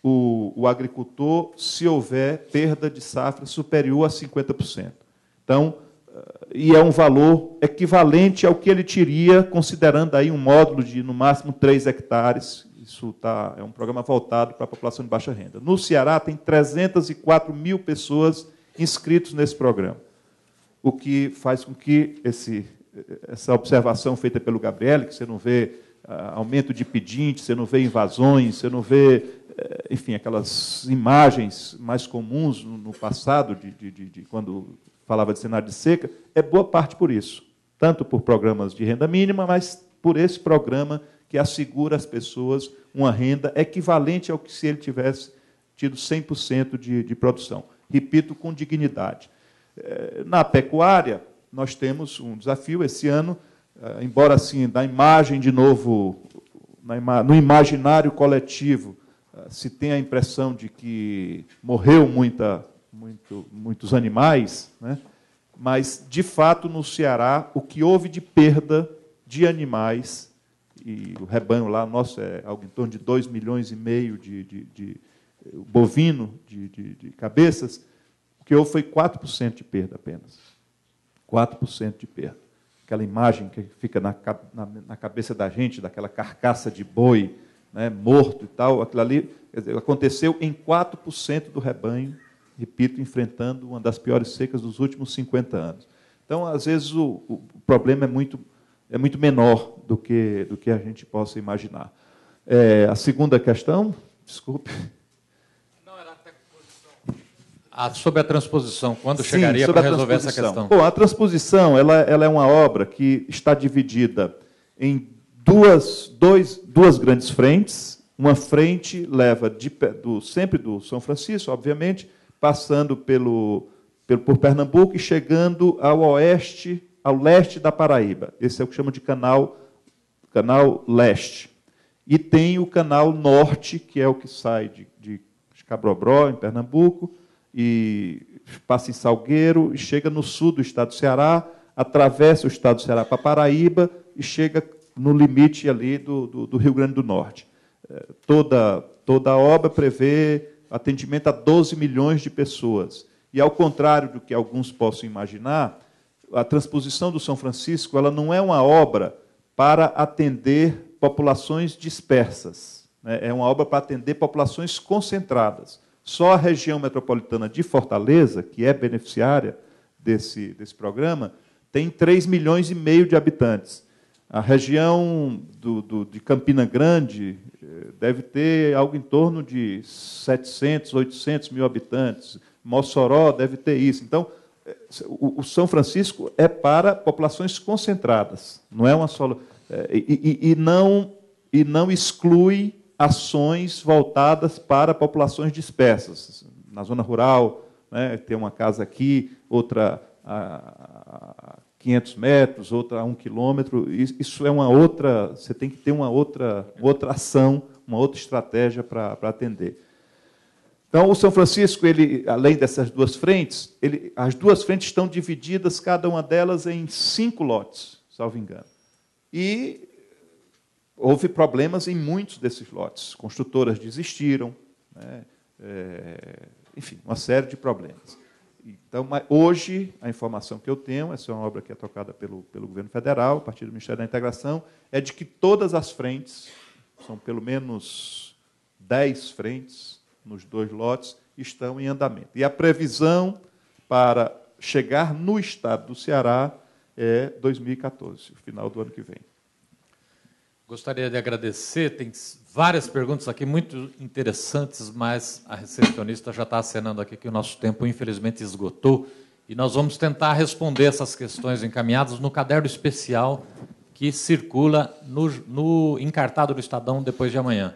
o agricultor se houver perda de safra superior a 50%. Então, e é um valor equivalente ao que ele teria, considerando aí um módulo de, no máximo, 3 hectares. Isso é um programa voltado para a população de baixa renda. No Ceará, tem 304 mil pessoas inscritas nesse programa, o que faz com que essa observação feita pelo Gabriele, que você não vê aumento de pedinte, você não vê invasões, você não vê, enfim, aquelas imagens mais comuns no passado, de quando falava de cenário de seca, é boa parte por isso, tanto por programas de renda mínima, mas por esse programa que assegura às pessoas uma renda equivalente ao que se ele tivesse tido 100% de produção. Repito, com dignidade. Na pecuária, nós temos um desafio esse ano, embora assim, da imagem, de novo, no imaginário coletivo, se tenha a impressão de que morreu muitos animais, né? Mas, de fato, no Ceará, o que houve de perda de animais, e o rebanho lá nosso é algo em torno de 2,5 milhões de bovino, de cabeças, o que houve foi 4% de perda apenas. 4% de perda. Aquela imagem que fica na cabeça da gente, daquela carcaça de boi, né, morto e tal, aquilo ali aconteceu em 4% do rebanho, repito, enfrentando uma das piores secas dos últimos 50 anos. Então, às vezes, o problema é muito menor do que a gente possa imaginar. A segunda questão, desculpe. Não, era até sobre a transposição, quando chegaria para resolver essa questão? Bom, a transposição ela é uma obra que está dividida em duas grandes frentes. Uma frente leva sempre do São Francisco, obviamente, passando por Pernambuco e chegando ao leste da Paraíba. Esse é o que chama de canal leste. E tem o canal norte, que é o que sai de Cabrobró, em Pernambuco, e passa em Salgueiro, e chega no sul do estado do Ceará, atravessa o estado do Ceará para Paraíba e chega no limite ali do Rio Grande do Norte. Toda a obra prevê atendimento a 12 milhões de pessoas. E, ao contrário do que alguns possam imaginar, a transposição do São Francisco ela não é uma obra para atender populações dispersas, né? É uma obra para atender populações concentradas. Só a região metropolitana de Fortaleza, que é beneficiária desse programa, tem 3,5 milhões de habitantes. A região de Campina Grande deve ter algo em torno de 700, 800 mil habitantes. Mossoró deve ter isso. Então, o São Francisco é para populações concentradas, não é uma só... E não exclui ações voltadas para populações dispersas. Na zona rural, né, tem uma casa aqui, outra a 500 metros, outra a 1 quilômetro. Isso é uma outra... Você tem que ter uma outra ação, uma outra estratégia para atender. Então, o São Francisco, além dessas duas frentes, as duas frentes estão divididas, cada uma delas, em 5 lotes, salvo engano. E houve problemas em muitos desses lotes. Construtoras desistiram, né? Enfim, uma série de problemas. Então, hoje, a informação que eu tenho, essa é uma obra que é tocada pelo governo federal, a partir do Ministério da Integração, é de que todas as frentes, são pelo menos 10 frentes nos 2 lotes, estão em andamento. E a previsão para chegar no estado do Ceará é 2014, o final do ano que vem. Gostaria de agradecer, tem várias perguntas aqui muito interessantes, mas a recepcionista já está acenando aqui que o nosso tempo, infelizmente, esgotou, e nós vamos tentar responder essas questões encaminhadas no caderno especial que circula encartado do Estadão depois de amanhã.